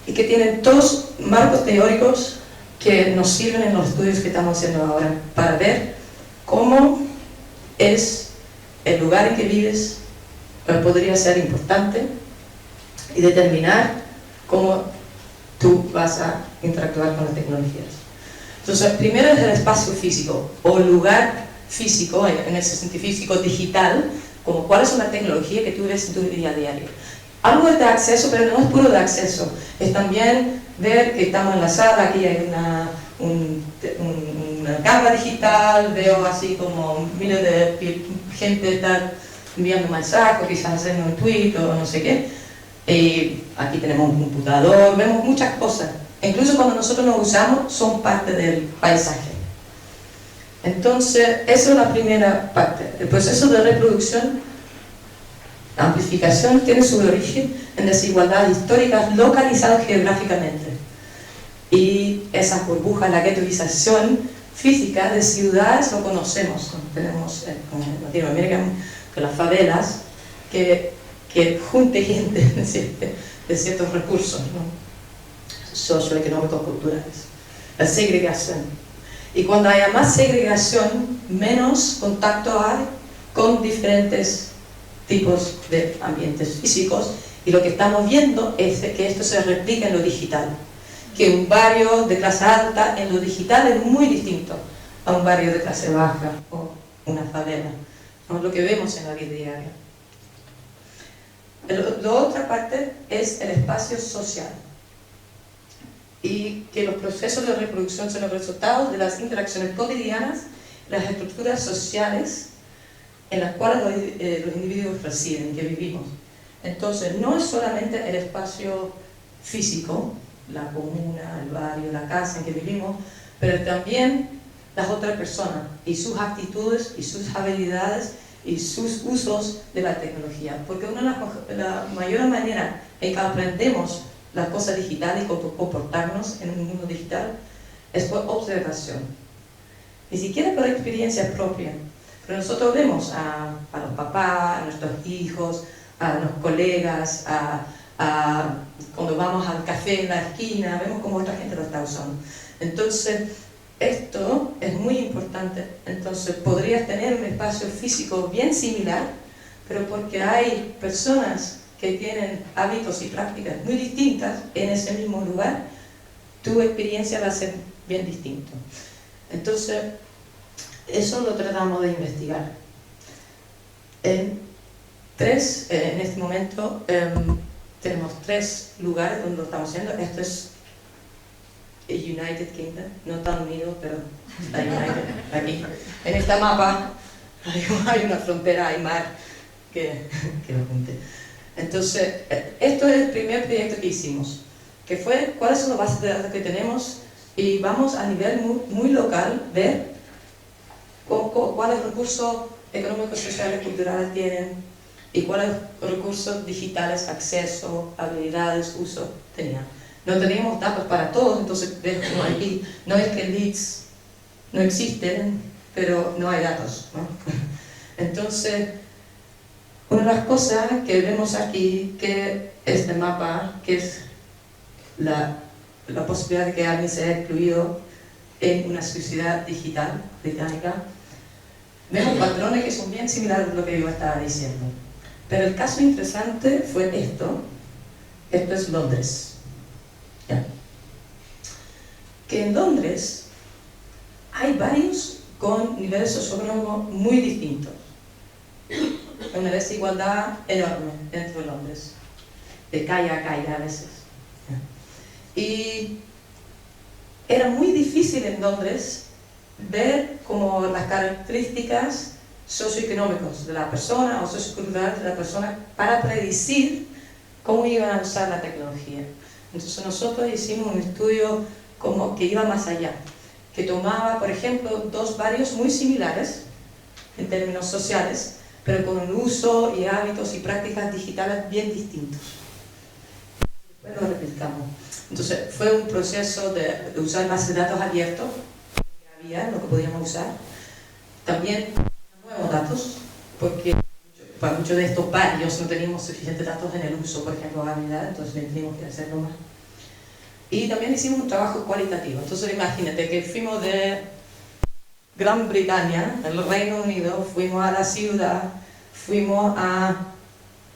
Y que tienen todos marcos teóricos que nos sirven en los estudios que estamos haciendo ahora para ver cómo es el lugar en que vives, podría ser importante y determinar cómo tú vas a interactuar con las tecnologías. Entonces, primero es el espacio físico o lugar físico, en el sentido físico digital, como cuáles son las tecnologías que tú ves en tu día a día. Algo es de acceso, pero no es puro de acceso, es también ver que estamos en la sala, aquí hay una cámara digital, veo así como miles de gente está enviando mensajes, quizás haciendo un tweet o no sé qué. Aquí tenemos un computador, vemos muchas cosas. Incluso cuando nosotros nos usamos, son parte del paisaje. Entonces, esa es la primera parte. El proceso de reproducción, amplificación, tiene su origen en desigualdades históricas localizadas geográficamente. Y esas burbujas, la ghettoización física de ciudades lo conocemos. Tenemos en Latinoamérica que las favelas que junte gente de ciertos recursos, ¿no? Socioeconómicos, culturales. La segregación. Y cuando haya más segregación, menos contacto hay con diferentes tipos de ambientes físicos, y lo que estamos viendo es que esto se replica en lo digital, que un barrio de clase alta en lo digital es muy distinto a un barrio de clase baja o una favela, ¿no? Lo que vemos en la vida diaria. La otra parte es el espacio social, y que los procesos de reproducción son los resultados de las interacciones cotidianas, las estructuras sociales en las cuales los individuos residen, que vivimos. Entonces, no es solamente el espacio físico, la comuna, el barrio, la casa en que vivimos, pero también las otras personas y sus actitudes y sus habilidades y sus usos de la tecnología. Porque una de las mayores maneras en que aprendemos las cosas digitales y comportarnos en un mundo digital es por observación. Ni siquiera por experiencia propia. Pero nosotros vemos a los papás, a nuestros hijos, a los colegas, cuando vamos al café en la esquina, vemos cómo otra gente lo está usando. Entonces, esto es muy importante. Entonces, podrías tener un espacio físico bien similar, pero porque hay personas que tienen hábitos y prácticas muy distintas en ese mismo lugar, tu experiencia va a ser bien distinta. Entonces, eso lo tratamos de investigar. En este momento tenemos 3 lugares donde lo estamos haciendo. Esto es United Kingdom, no tan unido, pero está United, aquí. En esta mapa hay una frontera, hay mar que lo junte. Entonces, esto es el primer proyecto que hicimos, que fue cuáles son las bases de datos que tenemos, y vamos a nivel muy local ver cuáles recursos económicos, sociales, culturales tienen, y cuáles recursos digitales, acceso, habilidades, uso tenían. No teníamos datos para todos, entonces no es que leads no existen, pero no hay datos, ¿no? Entonces, una de las cosas que vemos aquí, que este mapa, que es la posibilidad de que alguien sea excluido en una sociedad digital británica, vemos patrones que son bien similares a lo que yo estaba diciendo. Pero el caso interesante fue esto. Esto es Londres. ¿Ya? Que en Londres hay varios con niveles socioeconómicos muy distintos. Una desigualdad enorme dentro de Londres, de calle a calle a veces. ¿Ya? Y era muy difícil en Londres ver como las características socioeconómicas de la persona o socioculturales de la persona para predecir cómo iban a usar la tecnología. Entonces nosotros hicimos un estudio como que iba más allá, que tomaba, por ejemplo, 2 barrios muy similares en términos sociales, pero con un uso y hábitos y prácticas digitales bien distintos. Después lo replicamos. Entonces fue un proceso de usar bases de datos abiertos, que había, lo que podíamos usar. También nuevos datos, porque para muchos de estos barrios no teníamos suficientes datos en el uso, por ejemplo, habilidad, entonces teníamos que hacerlo más. Y también hicimos un trabajo cualitativo. Entonces imagínate que fuimos de Gran Bretaña, el Reino Unido, fuimos a la ciudad, fuimos a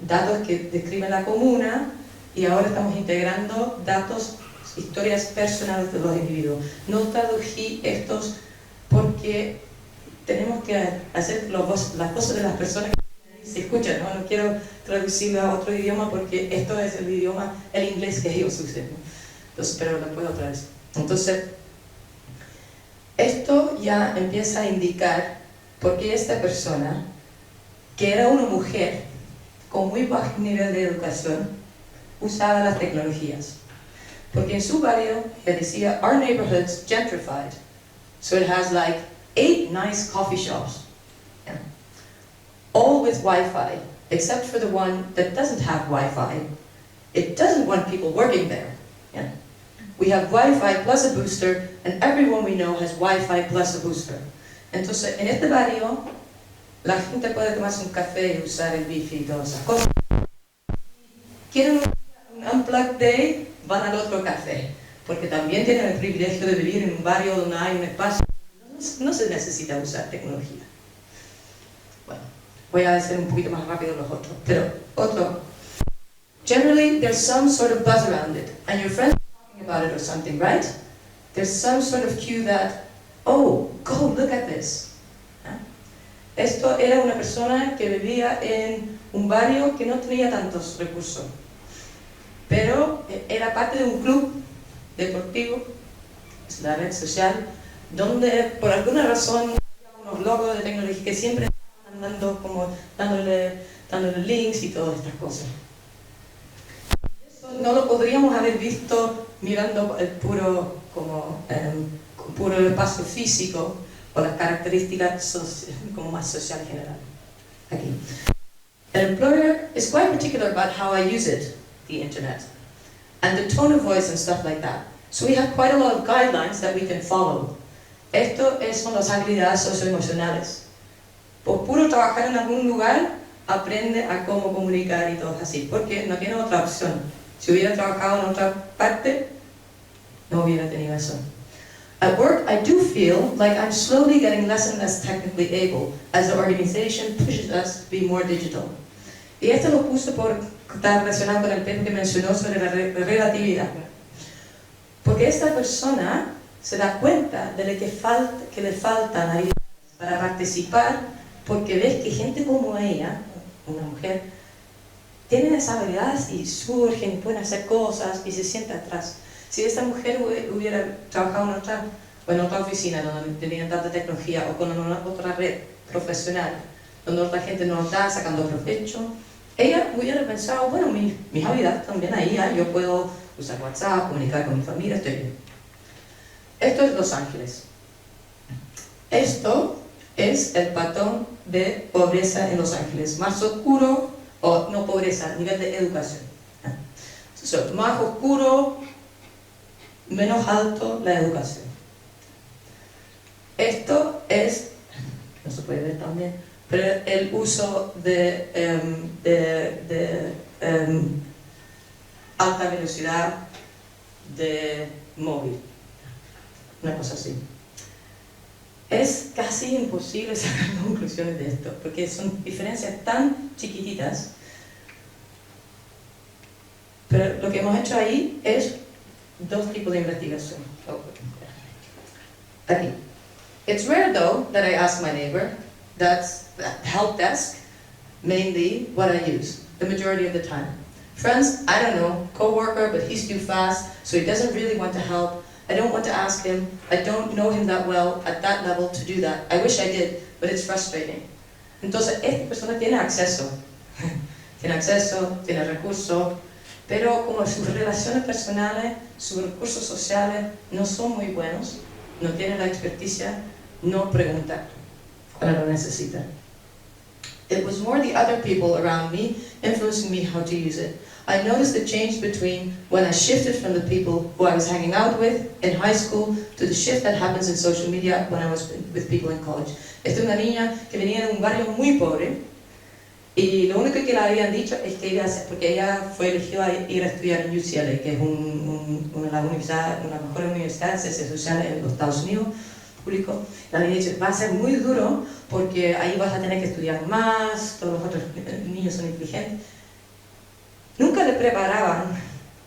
datos que describen la comuna, y ahora estamos integrando datos, historias personales de los individuos. No tradují estos porque tenemos que hacer las voces de las personas que se escuchan, ¿no? No quiero traducirlo a otro idioma porque esto es el idioma, el inglés que ellos usan, ¿no? Entonces, pero lo puedo traducir. Entonces, esto ya empieza a indicar por qué esta persona, que era una mujer con muy bajo nivel de educación, usaba las tecnologías. Porque en su barrio ella decía, our neighborhood's gentrified, so it has like 8 nice coffee shops, yeah, all with Wi-Fi, except for the one that doesn't have Wi-Fi. It doesn't want people working there. Yeah. We have Wi-Fi plus a booster, and everyone we know has Wi-Fi plus a booster. Entonces, en este barrio, la gente puede tomarse un café y usar el wifi y todas esas cosas. Quieren un unplugged day, van al otro café, porque también tienen el privilegio de vivir en un barrio donde hay un espacio. No se necesita usar tecnología. Bueno, voy a hacer un poquito más rápido los otros, pero otro. Generally, there's some sort of buzz around it, and your friends are talking about it or something, right? There's some sort of cue that, oh, go look at this. Esto era una persona que vivía en un barrio que no tenía tantos recursos, pero era parte de un club deportivo, es la red social, donde por alguna razón había unos logos de tecnología que siempre estaban andando como dándole links y todas estas cosas. Eso no lo podríamos haber visto mirando el puro espacio físico o las características como más social en general. Aquí. An employer is quite particular about how I use it, the internet, and the tone of voice and stuff like that. So we have quite a lot of guidelines that we can follow. Esto son las habilidades socioemocionales. Por puro trabajar en algún lugar, aprende a cómo comunicar y todo así, porque no tiene otra opción. Si hubiera trabajado en otra parte, no hubiera tenido eso. At work, I do feel like I'm slowly getting less and less technically able as the organization pushes us to be more digital. Y esto lo puse por estar relacionado con el tema que mencionó sobre la relatividad. Porque esta persona se da cuenta de que le faltan habilidades para participar, porque ves que gente como ella, una mujer, tienen esas habilidades y surgen y pueden hacer cosas y se sienta atrás. Si esta mujer hubiera trabajado en otra oficina donde tenían tanta tecnología o con otra red profesional donde otra gente no está sacando provecho, ella hubiera pensado, bueno, mis habilidades también ahí, yo puedo usar WhatsApp, comunicar con mi familia, estoy bien. Esto es Los Ángeles. Esto es el patrón de pobreza en Los Ángeles. Más oscuro, o no pobreza, nivel de educación. Entonces, más oscuro, menos alto la educación. Esto es, no se puede ver también, pero el uso de alta velocidad de móvil, una cosa así. Es casi imposible sacar conclusiones de esto, porque son diferencias tan chiquititas, pero lo que hemos hecho ahí es dos tipos de investigación. Aquí. It's rare though that I ask my neighbor, that's the help desk, mainly what I use, the majority of the time. Friends, I don't know, co-worker, but he's too fast, so he doesn't really want to help. I don't want to ask him, I don't know him that well at that level to do that. I wish I did, but it's frustrating. Entonces, esta persona tiene acceso, tiene recursos, pero como sus relaciones personales, sus recursos sociales no son muy buenos, no tiene la experticia, no pregunta cuando lo necesita. It was more the other people around me influencing me how to use it. I noticed the change between when I shifted from the people who I was hanging out with in high school to the shift that happens in social media when I was with people in college. Esta es una niña que venía de un barrio muy pobre y lo único que le habían dicho es que iba a hacer, porque ella fue elegida a ir a estudiar en UCLA, que es una de las mejores universidades de ciencias sociales en los Estados Unidos, público. Le habían dicho, va a ser muy duro porque ahí vas a tener que estudiar más, todos los otros niños son inteligentes. nunca le preparaban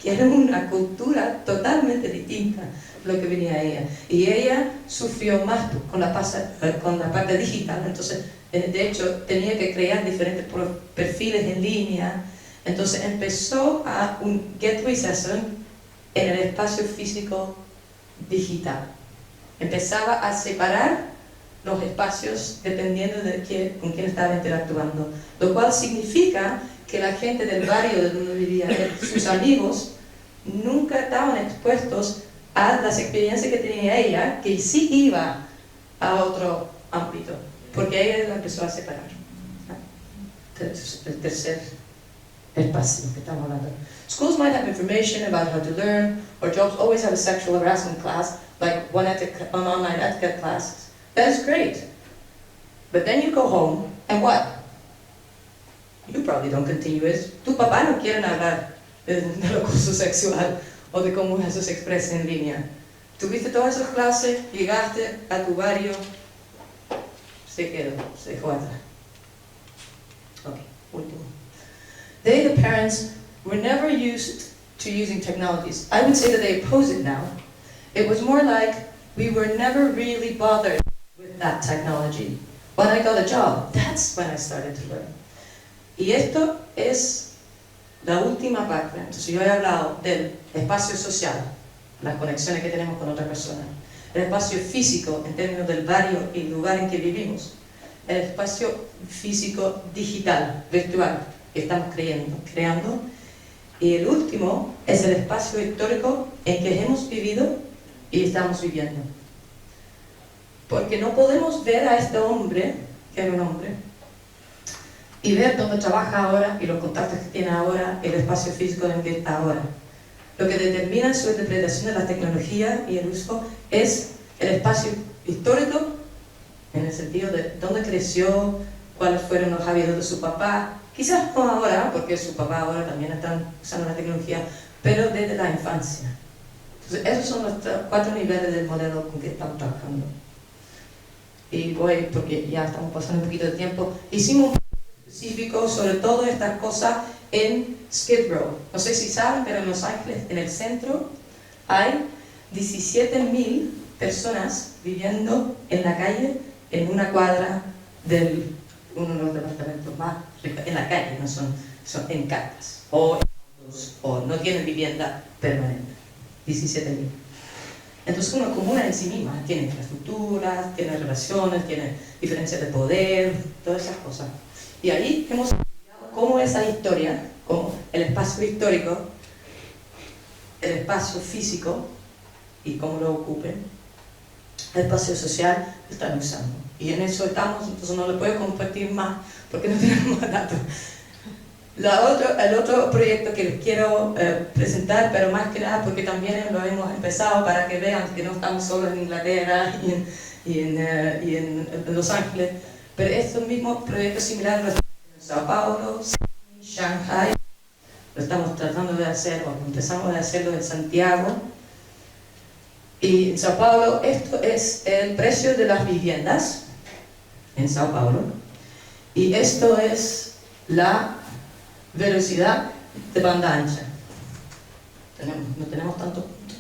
que era una cultura totalmente distinta lo que venía a ella. Y ella sufrió más con la parte digital, entonces de hecho tenía que crear diferentes perfiles en línea. Entonces empezó a un get recession en el espacio físico digital. Empezaba a separar los espacios dependiendo de con quién estaba interactuando, lo cual significa que la gente del barrio de donde vivía, sus amigos, nunca estaban expuestos a las experiencias que tenía ella, que sí iba a otro ámbito, porque ella la empezó a separar. El tercer espacio que estamos hablando. Schools might have information about how to learn, or jobs always have a sexual harassment class, like an online etiquette class. That is great. But then you go home, and what? You probably don't continue it. Tu papá no quiere hablar del acoso sexual o de cómo eso se expresa en línea. Tuviste todas esas clases, llegaste a tu barrio, se dejó atrás. Ok, último. They, the parents, were never used to using technologies. I would say that they oppose it now. It was more like we were never really bothered with that technology. When I got a job, that's when I started to learn. Y esto es la última parte. Entonces yo he hablado del espacio social, las conexiones que tenemos con otras personas, el espacio físico en términos del barrio y el lugar en que vivimos, el espacio físico digital, virtual, que estamos creando, y el último es el espacio histórico en que hemos vivido y estamos viviendo. Porque no podemos ver a este hombre, que es un hombre, y ver dónde trabaja ahora y los contactos que tiene ahora, el espacio físico en el que está ahora. Lo que determina su interpretación de la tecnología y el uso es el espacio histórico, en el sentido de dónde creció, cuáles fueron los hábitos de su papá, quizás no ahora, porque su papá ahora también está usando la tecnología, pero desde la infancia. Entonces, esos son los 4 niveles del modelo con que estamos trabajando. Y voy, porque ya estamos pasando un poquito de tiempo, hicimos un específico sobre todas estas cosas en Skid Row. No sé si saben, pero en Los Ángeles, en el centro, hay 17.000 personas viviendo en la calle, en una cuadra de uno de los departamentos más ricos, en la calle, no son en casas, o no tienen vivienda permanente. 17.000. Entonces una comuna en sí misma tiene infraestructuras, tiene relaciones, tiene diferencias de poder, todas esas cosas. Y ahí hemos estudiado cómo esa historia, como el espacio histórico, el espacio físico y cómo lo ocupen, el espacio social, lo están usando. Y en eso estamos, entonces no lo puedo compartir más porque no tenemos más datos. El otro proyecto que les quiero presentar, pero más que nada porque también lo hemos empezado para que vean que no estamos solo en Inglaterra y en Los Ángeles, pero estos mismos proyectos similares los en Sao Paulo, Shanghai, lo estamos tratando de hacer, o empezamos a hacerlo en Santiago. Y en Sao Paulo, esto es el precio de las viviendas en Sao Paulo, y esto es la velocidad de banda ancha. No tenemos tantos puntos,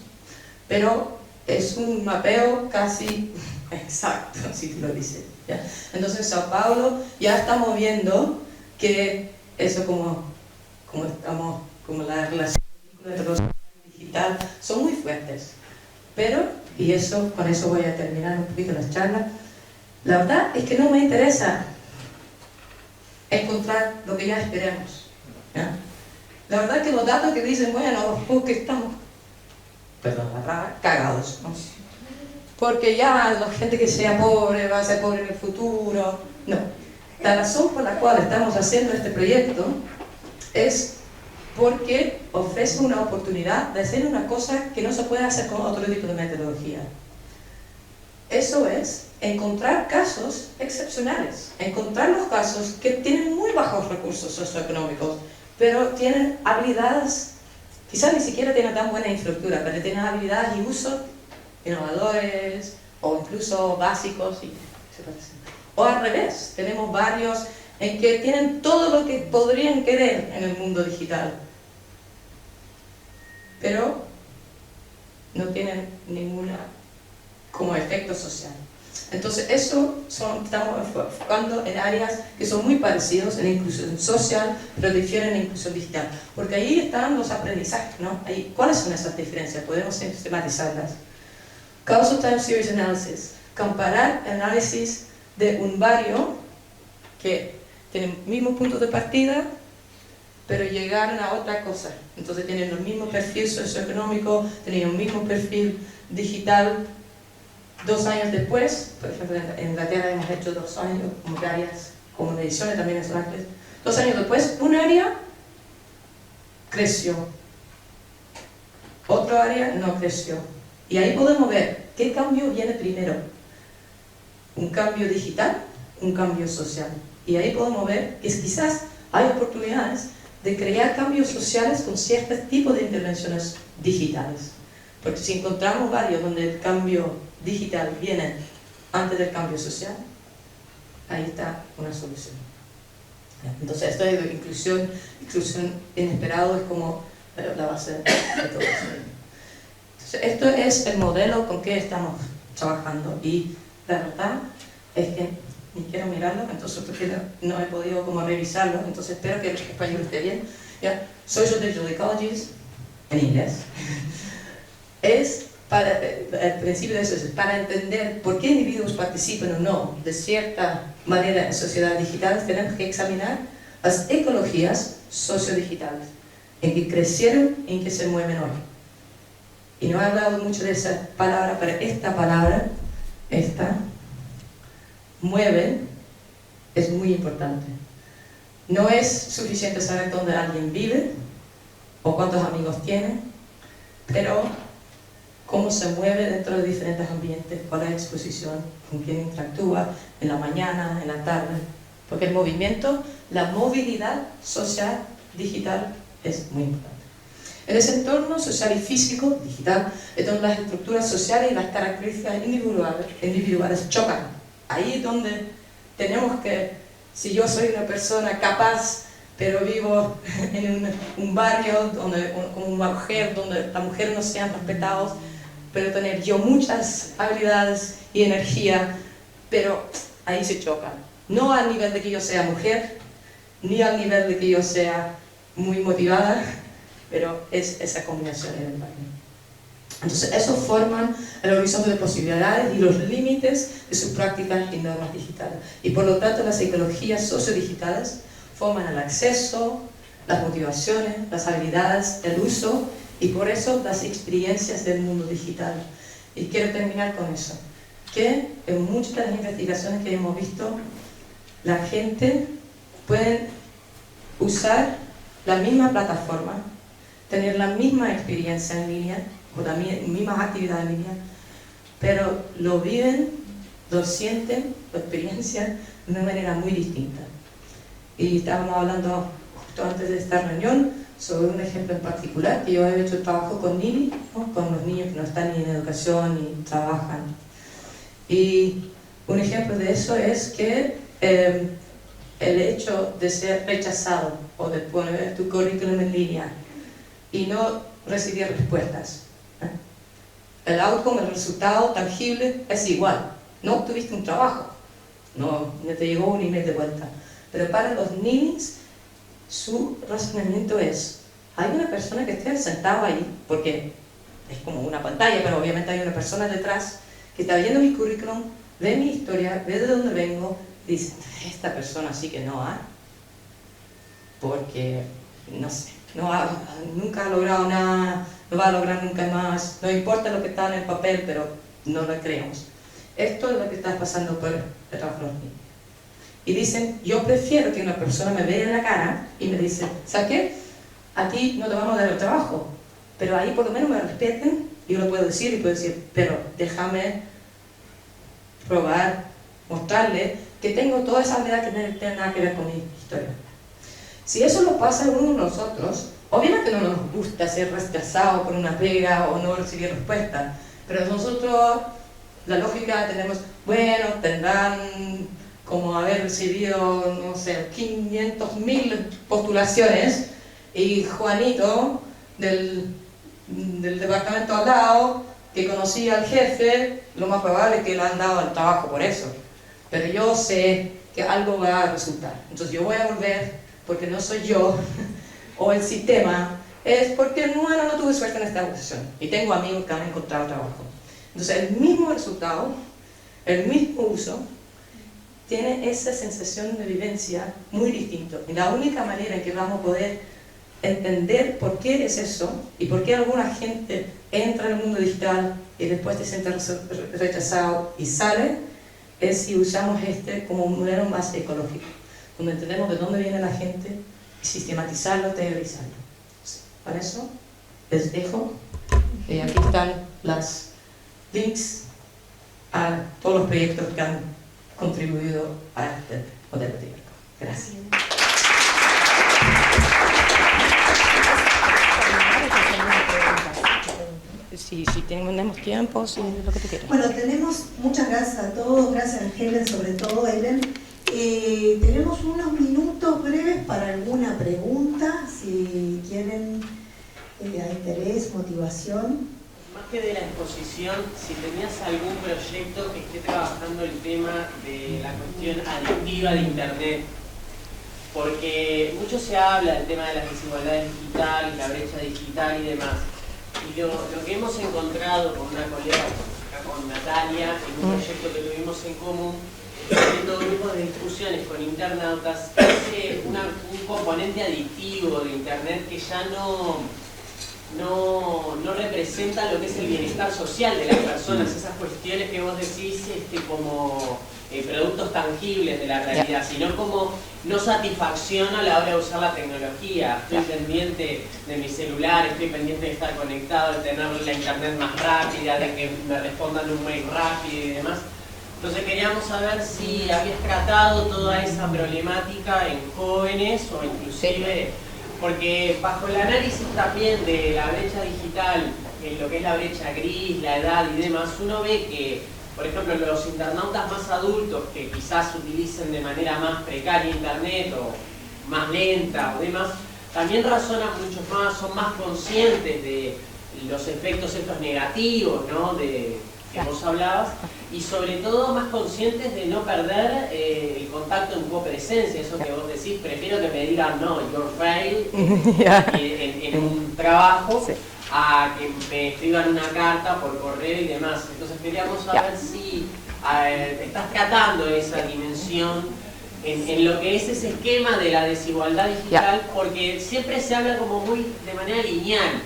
pero es un mapeo casi exacto, si lo dice, ¿ya? Entonces en Sao Paulo ya estamos viendo que eso como la relación entre los digital son muy fuertes, pero, y eso, con eso voy a terminar un poquito las charlas, la verdad es que no me interesa encontrar lo que ya esperemos. ¿Ya? La verdad que los datos que dicen, bueno, porque estamos, perdón, cagados, ¿no? Porque ya la gente que sea pobre va a ser pobre en el futuro. No. La razón por la cual estamos haciendo este proyecto es porque ofrece una oportunidad de hacer una cosa que no se puede hacer con otro tipo de metodología. Eso es encontrar casos excepcionales, encontrar los casos que tienen muy bajos recursos socioeconómicos, pero tienen habilidades, quizás ni siquiera tienen tan buena infraestructura, pero tienen habilidades y usos innovadores o incluso básicos. O al revés, tenemos varios en que tienen todo lo que podrían querer en el mundo digital, pero no tienen ninguna como efecto social. Entonces estamos enfocando en áreas que son muy parecidos en inclusión social, pero difieren en inclusión digital, porque ahí están los aprendizajes, ¿no? ¿Cuáles son esas diferencias? Podemos sistematizarlas. Causal Time Series Analysis, comparar el análisis de un barrio que tiene el mismo punto de partida, pero llegaron a otra cosa. Entonces tienen el mismo perfil socioeconómico, tienen el mismo perfil digital. 2 años después, por ejemplo en Inglaterra hemos hecho 2 años, como varias, como mediciones también en Ángeles. 2 años después, un área creció, otro área no creció. Y ahí podemos ver qué cambio viene primero. Un cambio digital, un cambio social. Y ahí podemos ver que quizás hay oportunidades de crear cambios sociales con ciertos tipos de intervenciones digitales. Porque si encontramos varios donde el cambio digital viene antes del cambio social, ahí está una solución. Entonces, esto de inclusión inesperado es como la base de todo eso. Entonces, esto es el modelo con que estamos trabajando y la verdad es que ni quiero mirarlo, entonces porque no he podido como revisarlo, entonces espero que el español esté bien. ¿Ya? Social Digital Ecologies, en inglés, es para, el principio de eso es para entender por qué individuos participan o no de cierta manera en sociedades digitales. Tenemos que examinar las ecologías sociodigitales, en que crecieron y en que se mueven hoy. Y no he hablado mucho de esa palabra, pero esta palabra, mueven, es muy importante. No es suficiente saber dónde alguien vive o cuántos amigos tiene, pero cómo se mueve dentro de diferentes ambientes, cuál es la exposición, con quién interactúa, en la mañana, en la tarde. Porque el movimiento, la movilidad social digital es muy importante. En ese entorno social y físico digital es donde las estructuras sociales y las características individuales chocan. Ahí es donde tenemos que, si yo soy una persona capaz, pero vivo en un barrio con una mujer, donde las mujeres no sean respetadas, pero tener yo muchas habilidades y energía, pero ahí se chocan. No al nivel de que yo sea mujer, ni al nivel de que yo sea muy motivada, pero es esa combinación en el barrio. Entonces, eso forman el horizonte de posibilidades y los límites de sus prácticas y normas digitales. Y por lo tanto, las ecologías sociodigitales forman el acceso, las motivaciones, las habilidades, el uso y por eso las experiencias del mundo digital. Y quiero terminar con eso, que en muchas de las investigaciones que hemos visto, la gente puede usar la misma plataforma, tener la misma experiencia en línea, o las mismas actividades en línea, pero lo viven, lo sienten, lo experiencian de una manera muy distinta. Y estábamos hablando justo antes de esta reunión sobre un ejemplo en particular, que yo he hecho trabajo con NINI, ¿no? Con los niños que no están ni en educación ni trabajan. Y un ejemplo de eso es que el hecho de ser rechazado o de poner tu currículum en línea y no recibir respuestas, el outcome, el resultado tangible es igual. No obtuviste un trabajo, no te llegó un email de vuelta. Pero para los ninis, su razonamiento es: hay una persona que esté sentada ahí, porque es como una pantalla, pero obviamente hay una persona detrás que está viendo mi currículum, ve mi historia, ve de dónde vengo, y dice: esta persona sí que no, porque, no sé, nunca ha logrado nada, no va a lograr nunca más, no importa lo que está en el papel, pero no lo creemos. Esto es lo que está pasando por el trabajo de los niños. Y dicen: yo prefiero que una persona me vea en la cara y me dice: ¿sabes qué? A ti no te vamos a dar el trabajo, pero ahí por lo menos me respeten, y yo lo puedo decir, y puedo decir: pero déjame probar, mostrarle que tengo toda esa habilidad que no tiene nada que ver con mi historia. Si eso lo pasa a uno de nosotros, obviamente no nos gusta ser rechazados por una pega o no recibir respuesta, pero nosotros, la lógica tenemos, bueno, tendrán como haber recibido, no sé, 500.000 postulaciones y Juanito del del departamento al lado, que conocía al jefe, lo más probable es que le han dado el trabajo por eso. Pero yo sé que algo va a resultar. Entonces yo voy a volver porque no soy yo o el sistema, es porque bueno, no tuve suerte en esta posición. Y tengo amigos que han encontrado trabajo. Entonces el mismo resultado, el mismo uso, tiene esa sensación de vivencia muy distinto. Y la única manera en que vamos a poder entender por qué es eso y por qué alguna gente entra en el mundo digital y después se siente rechazado y sale, es si usamos como un modelo más ecológico, donde entendemos de dónde viene la gente y sistematizarlo, teorizarlo. Para eso les dejo, y aquí están los links a todos los proyectos que han contribuido a este modelo teórico. Gracias. Si tenemos tiempo, lo que tú quieras. Bueno, muchas gracias a todos, gracias a Helen, sobre todo Helen. Tenemos unos minutos breves para alguna pregunta, si tienen interés, motivación. Más que de la exposición, si tenías algún proyecto que esté trabajando el tema de la cuestión adictiva de Internet, porque mucho se habla del tema de las desigualdades digitales, la brecha digital y demás. Y lo que hemos encontrado con una colega, con Natalia, en un proyecto que tuvimos en común, haciendo grupos de discusiones con internautas, es un componente adictivo de Internet que ya no representa lo que es el bienestar social de las personas, esas cuestiones que vos decís como productos tangibles de la realidad, sino como no satisfacción a la hora de usar la tecnología. Estoy pendiente de mi celular, estoy pendiente de estar conectado, de tener la internet más rápida, de que me respondan un mail rápido y demás. Entonces queríamos saber si habías tratado toda esa problemática en jóvenes o inclusive, porque bajo el análisis también de la brecha digital, en lo que es la brecha gris, la edad y demás, uno ve que, por ejemplo, los internautas más adultos que quizás utilicen de manera más precaria internet o más lenta o demás, también razonan mucho más, son más conscientes de los efectos estos negativos, ¿no? que vos hablabas, y sobre todo más conscientes de no perder el contacto en copresencia, eso que vos decís, prefiero que me digan no, you're failed en un trabajo, a que me escriban una carta por correo y demás. Entonces queríamos saber si estás tratando esa dimensión en lo que es ese esquema de la desigualdad digital, porque siempre se habla como muy de manera lineal.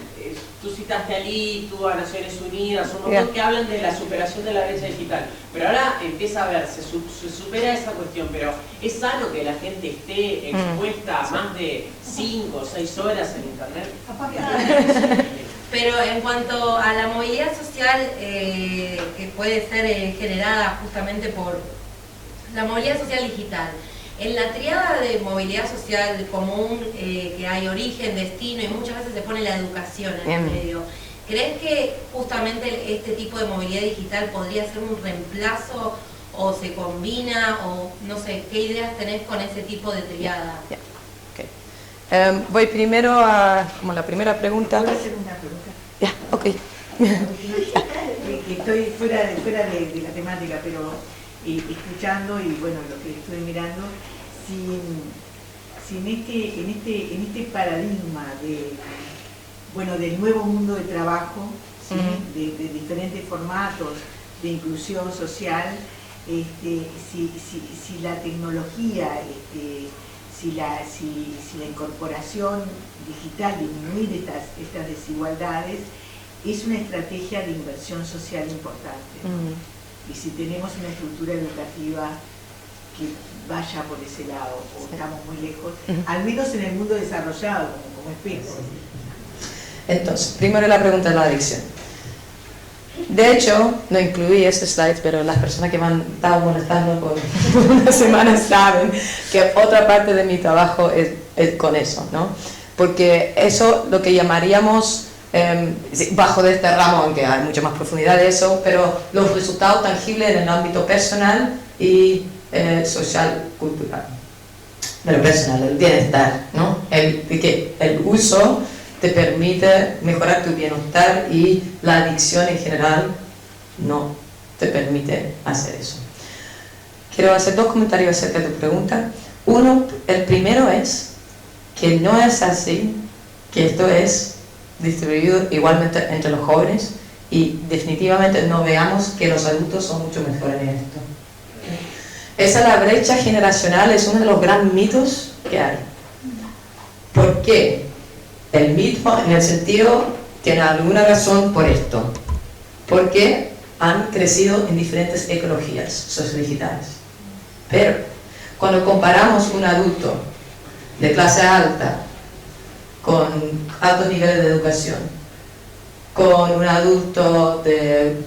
Tú citaste al ITU, a Naciones Unidas, un montón que hablan de la superación de la brecha digital. Pero ahora empieza a ver, se supera esa cuestión, pero ¿es sano que la gente esté expuesta a más de 5 o 6 horas en internet? Pero en cuanto a la movilidad social que puede ser generada justamente por la movilidad social digital, en la triada de movilidad social común que hay origen, destino y muchas veces se pone la educación en el medio, ¿crees que justamente este tipo de movilidad digital podría ser un reemplazo o se combina o no sé, qué ideas tenés con ese tipo de triada? Voy primero a como la primera pregunta. ¿Puedo hacer una pregunta? Ya, ok. Que estoy fuera de la temática, pero escuchando y bueno, lo que estoy mirando, si en este paradigma del nuevo mundo de trabajo, ¿sí? de diferentes formatos de inclusión social, si la tecnología, si la incorporación digital, disminuir estas desigualdades, es una estrategia de inversión social importante, ¿no? Y si tenemos una estructura educativa que vaya por ese lado, o estamos muy lejos, al menos en el mundo desarrollado, como espejo. Entonces, primero la pregunta de la adicción. De hecho, no incluí ese slide, pero las personas que me han estado molestando por una semana saben que otra parte de mi trabajo es con eso, ¿no? Porque eso lo que llamaríamos, bajo de este ramo, aunque hay mucha más profundidad de eso, pero los resultados tangibles en el ámbito personal y social, cultural. Pero personal, el bienestar, ¿no? El uso te permite mejorar tu bienestar y la adicción en general no te permite hacer eso. Quiero hacer 2 comentarios acerca de tu pregunta. Uno, el primero es que no es así, que esto es distribuido igualmente entre los jóvenes y definitivamente no veamos que los adultos son mucho mejores en esto. Esa la brecha generacional es uno de los grandes mitos que hay. ¿Por qué? El mito en el sentido tiene alguna razón por esto. Porque han crecido en diferentes ecologías sociodigitales. Pero cuando comparamos un adulto de clase alta con altos niveles de educación, con un adulto de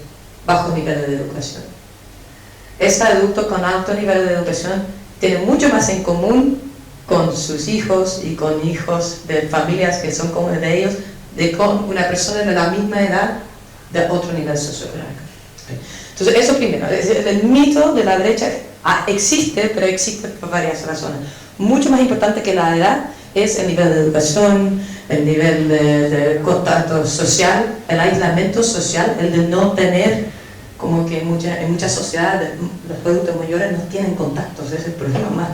bajos niveles de educación, este adulto con alto nivel de educación tiene mucho más en común con sus hijos y con hijos de familias que son como de ellos, de con una persona de la misma edad de otro nivel socioeconómico. Entonces, eso primero, el mito de la brecha existe, pero existe por varias razones. Mucho más importante que la edad es el nivel de educación, el nivel de contacto social, el aislamiento social, el de no tener, como que en muchas sociedades los adultos mayores no tienen contactos, ese es el problema más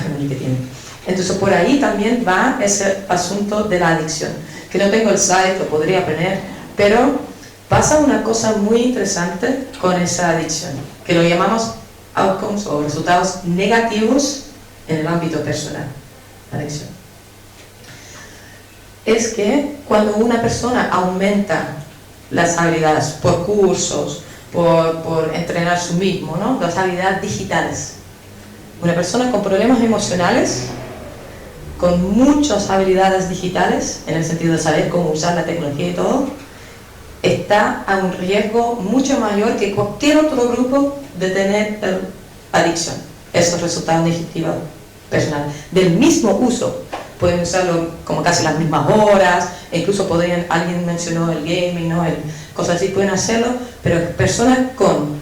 grande que tienen. Entonces por ahí también va ese asunto de la adicción, que no tengo el slide, lo podría poner, pero pasa una cosa muy interesante con esa adicción, que lo llamamos outcomes o resultados negativos en el ámbito personal, adicción. Es que cuando una persona aumenta las habilidades por cursos, por entrenar su mismo, ¿no? Las habilidades digitales. Una persona con problemas emocionales, con muchas habilidades digitales, en el sentido de saber cómo usar la tecnología y todo, está a un riesgo mucho mayor que cualquier otro grupo de tener adicción. Esos resultados negativos personales. Del mismo uso. Pueden usarlo como casi las mismas horas, e incluso podrían, alguien mencionó el gaming, ¿no? Cosas así, pueden hacerlo, pero personas con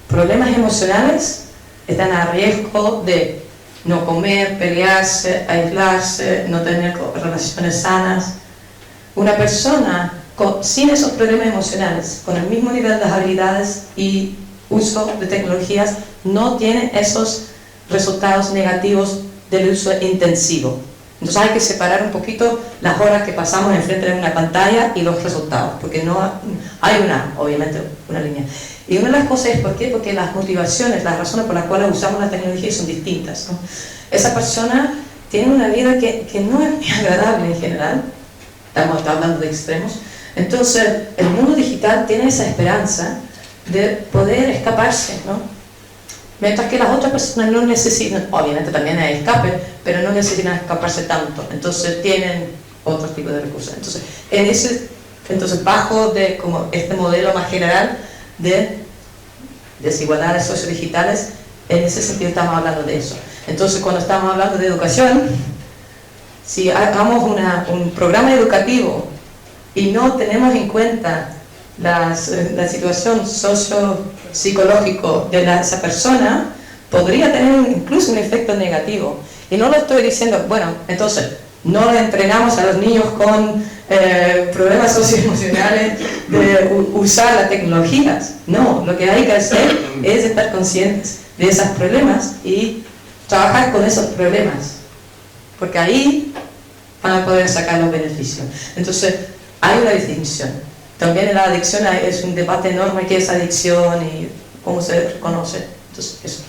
problemas emocionales están a riesgo de no comer, pelearse, aislarse, no tener relaciones sanas. Una persona sin esos problemas emocionales, con el mismo nivel de habilidades y uso de tecnologías, no tiene esos resultados negativos del uso intensivo. Entonces hay que separar un poquito las horas que pasamos enfrente de una pantalla y los resultados, porque no hay obviamente una línea. Y una de las cosas es ¿por qué? Porque las motivaciones, las razones por las cuales usamos la tecnología son distintas, ¿no? Esa persona tiene una vida que no es muy agradable en general, estamos hablando de extremos, entonces el mundo digital tiene esa esperanza de poder escaparse, ¿no? Mientras que las otras personas no necesitan, obviamente también hay escape, pero no necesitan escaparse tanto, entonces tienen otro tipo de recursos. Entonces bajo de como este modelo más general de desigualdades sociodigitales, en ese sentido estamos hablando de eso. Entonces cuando estamos hablando de educación, si hagamos un programa educativo y no tenemos en cuenta la situación socio-psicológico de esa persona, podría tener incluso un efecto negativo. Y no lo estoy diciendo, bueno, entonces no le entrenamos a los niños con problemas socioemocionales de usar las tecnologías. No, lo que hay que hacer es estar conscientes de esos problemas y trabajar con esos problemas, porque ahí van a poder sacar los beneficios. Entonces hay una distinción. También en la adicción es un debate enorme qué es adicción y cómo se reconoce. Entonces, eso.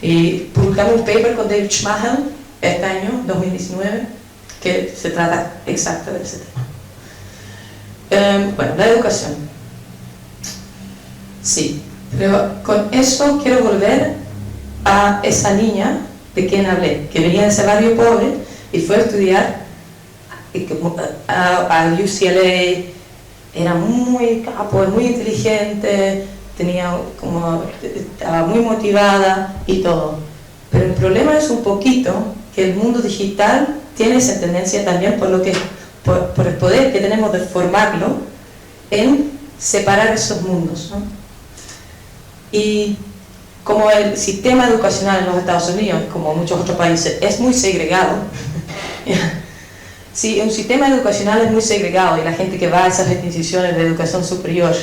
Y publicamos un paper con David Schmachel este año, 2019, que se trata exacto de ese tema. Bueno, la educación. Sí, pero con eso quiero volver a esa niña de quien hablé, que venía de ese barrio pobre y fue a estudiar a UCLA. Era muy capo, muy inteligente, estaba muy motivada y todo. Pero el problema es un poquito que el mundo digital tiene esa tendencia también por el poder que tenemos de formarlo en separar esos mundos, ¿no? Y como el sistema educacional en los Estados Unidos, como muchos otros países, es muy segregado, si un sistema educacional es muy segregado y la gente que va a esas instituciones de educación superior,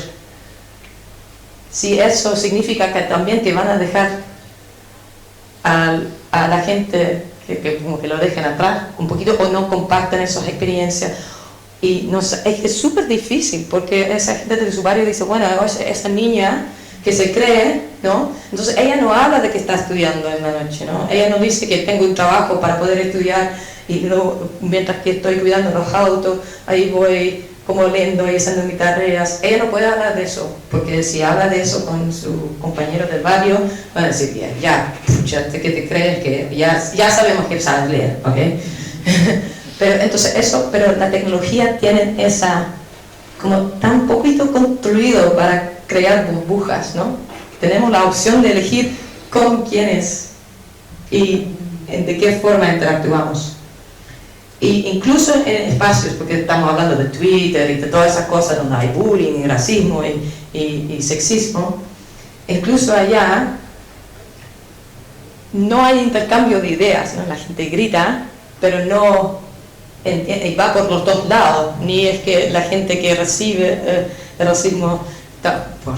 si eso significa que también te van a dejar a la gente que como que lo dejen atrás un poquito o no comparten esas experiencias. Y no sé, es súper difícil porque esa gente de su barrio dice, bueno, esa niña que se cree, ¿no? Entonces ella no habla de que está estudiando en la noche, ¿no? Ella no dice que tengo un trabajo para poder estudiar y luego, mientras que estoy cuidando los autos, ahí voy como leyendo y haciendo mis tareas. Ella no puede hablar de eso, porque si habla de eso con sus compañeros del barrio, van a decir, bien, ya, pucha, ¿qué te crees? Que ya sabemos que sabes leer, ¿ok? Pero entonces eso, pero la tecnología tiene esa, como tan poquito construido para crear burbujas, ¿no? Tenemos la opción de elegir con quiénes y de qué forma interactuamos. Y incluso en espacios, porque estamos hablando de Twitter y de todas esas cosas donde hay bullying y racismo y sexismo, incluso allá no hay intercambio de ideas, ¿no? La gente grita, pero no entiende, y va por los dos lados, ni es que la gente que recibe el racismo está, por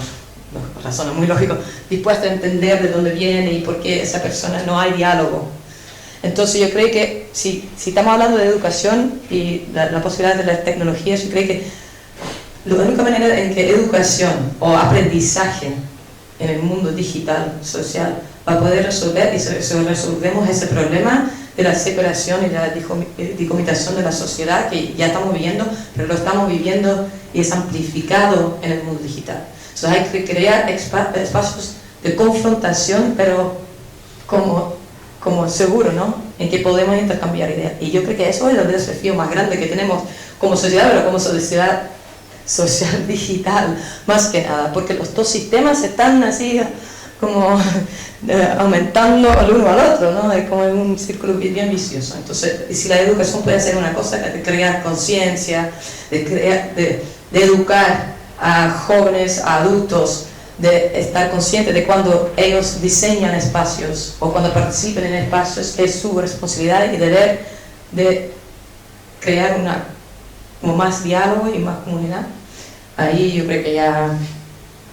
razones muy lógicas, dispuesta a entender de dónde viene y por qué esa persona no hay diálogo. Entonces yo creo que si estamos hablando de educación y la posibilidad de la tecnología, yo creo que la única manera en que educación o aprendizaje en el mundo digital, social, va a poder resolver, y si resolvemos ese problema de la separación y la digomitación de la sociedad que ya estamos viviendo, pero lo estamos viviendo y es amplificado en el mundo digital. Entonces hay que crear espacios de confrontación, pero como seguro, ¿no? En que podemos intercambiar ideas. Y yo creo que eso es el desafío más grande que tenemos como sociedad, pero como sociedad social digital, más que nada, porque los dos sistemas están así como aumentando al uno al otro, ¿no? Es como un círculo bien vicioso. Entonces, si la educación puede ser una cosa de crear conciencia, de educar a jóvenes, a adultos, de estar conscientes de cuando ellos diseñan espacios o cuando participen en espacios, es su responsabilidad y deber de crear como más diálogo y más comunidad. Ahí yo creo que ya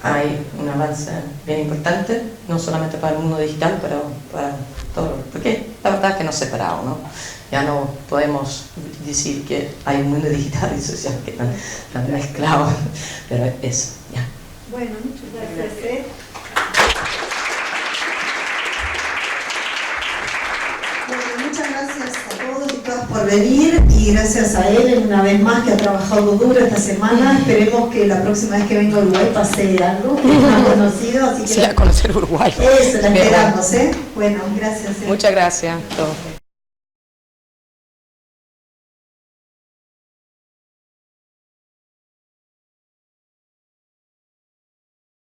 hay un avance bien importante, no solamente para el mundo digital, pero para todo, porque la verdad es que nos separamos, ¿no? Ya no podemos decir que hay un mundo digital y social que están mezclados, pero eso, ya. Bueno, muchas gracias. Bueno, muchas gracias a todos y todas por venir y gracias a él una vez más que ha trabajado duro esta semana. Esperemos que la próxima vez que venga a Uruguay pase algo más conocido. Así que sí, a conocer Uruguay. Eso, la esperamos, ¿eh? Bueno, gracias. Muchas gracias a todos.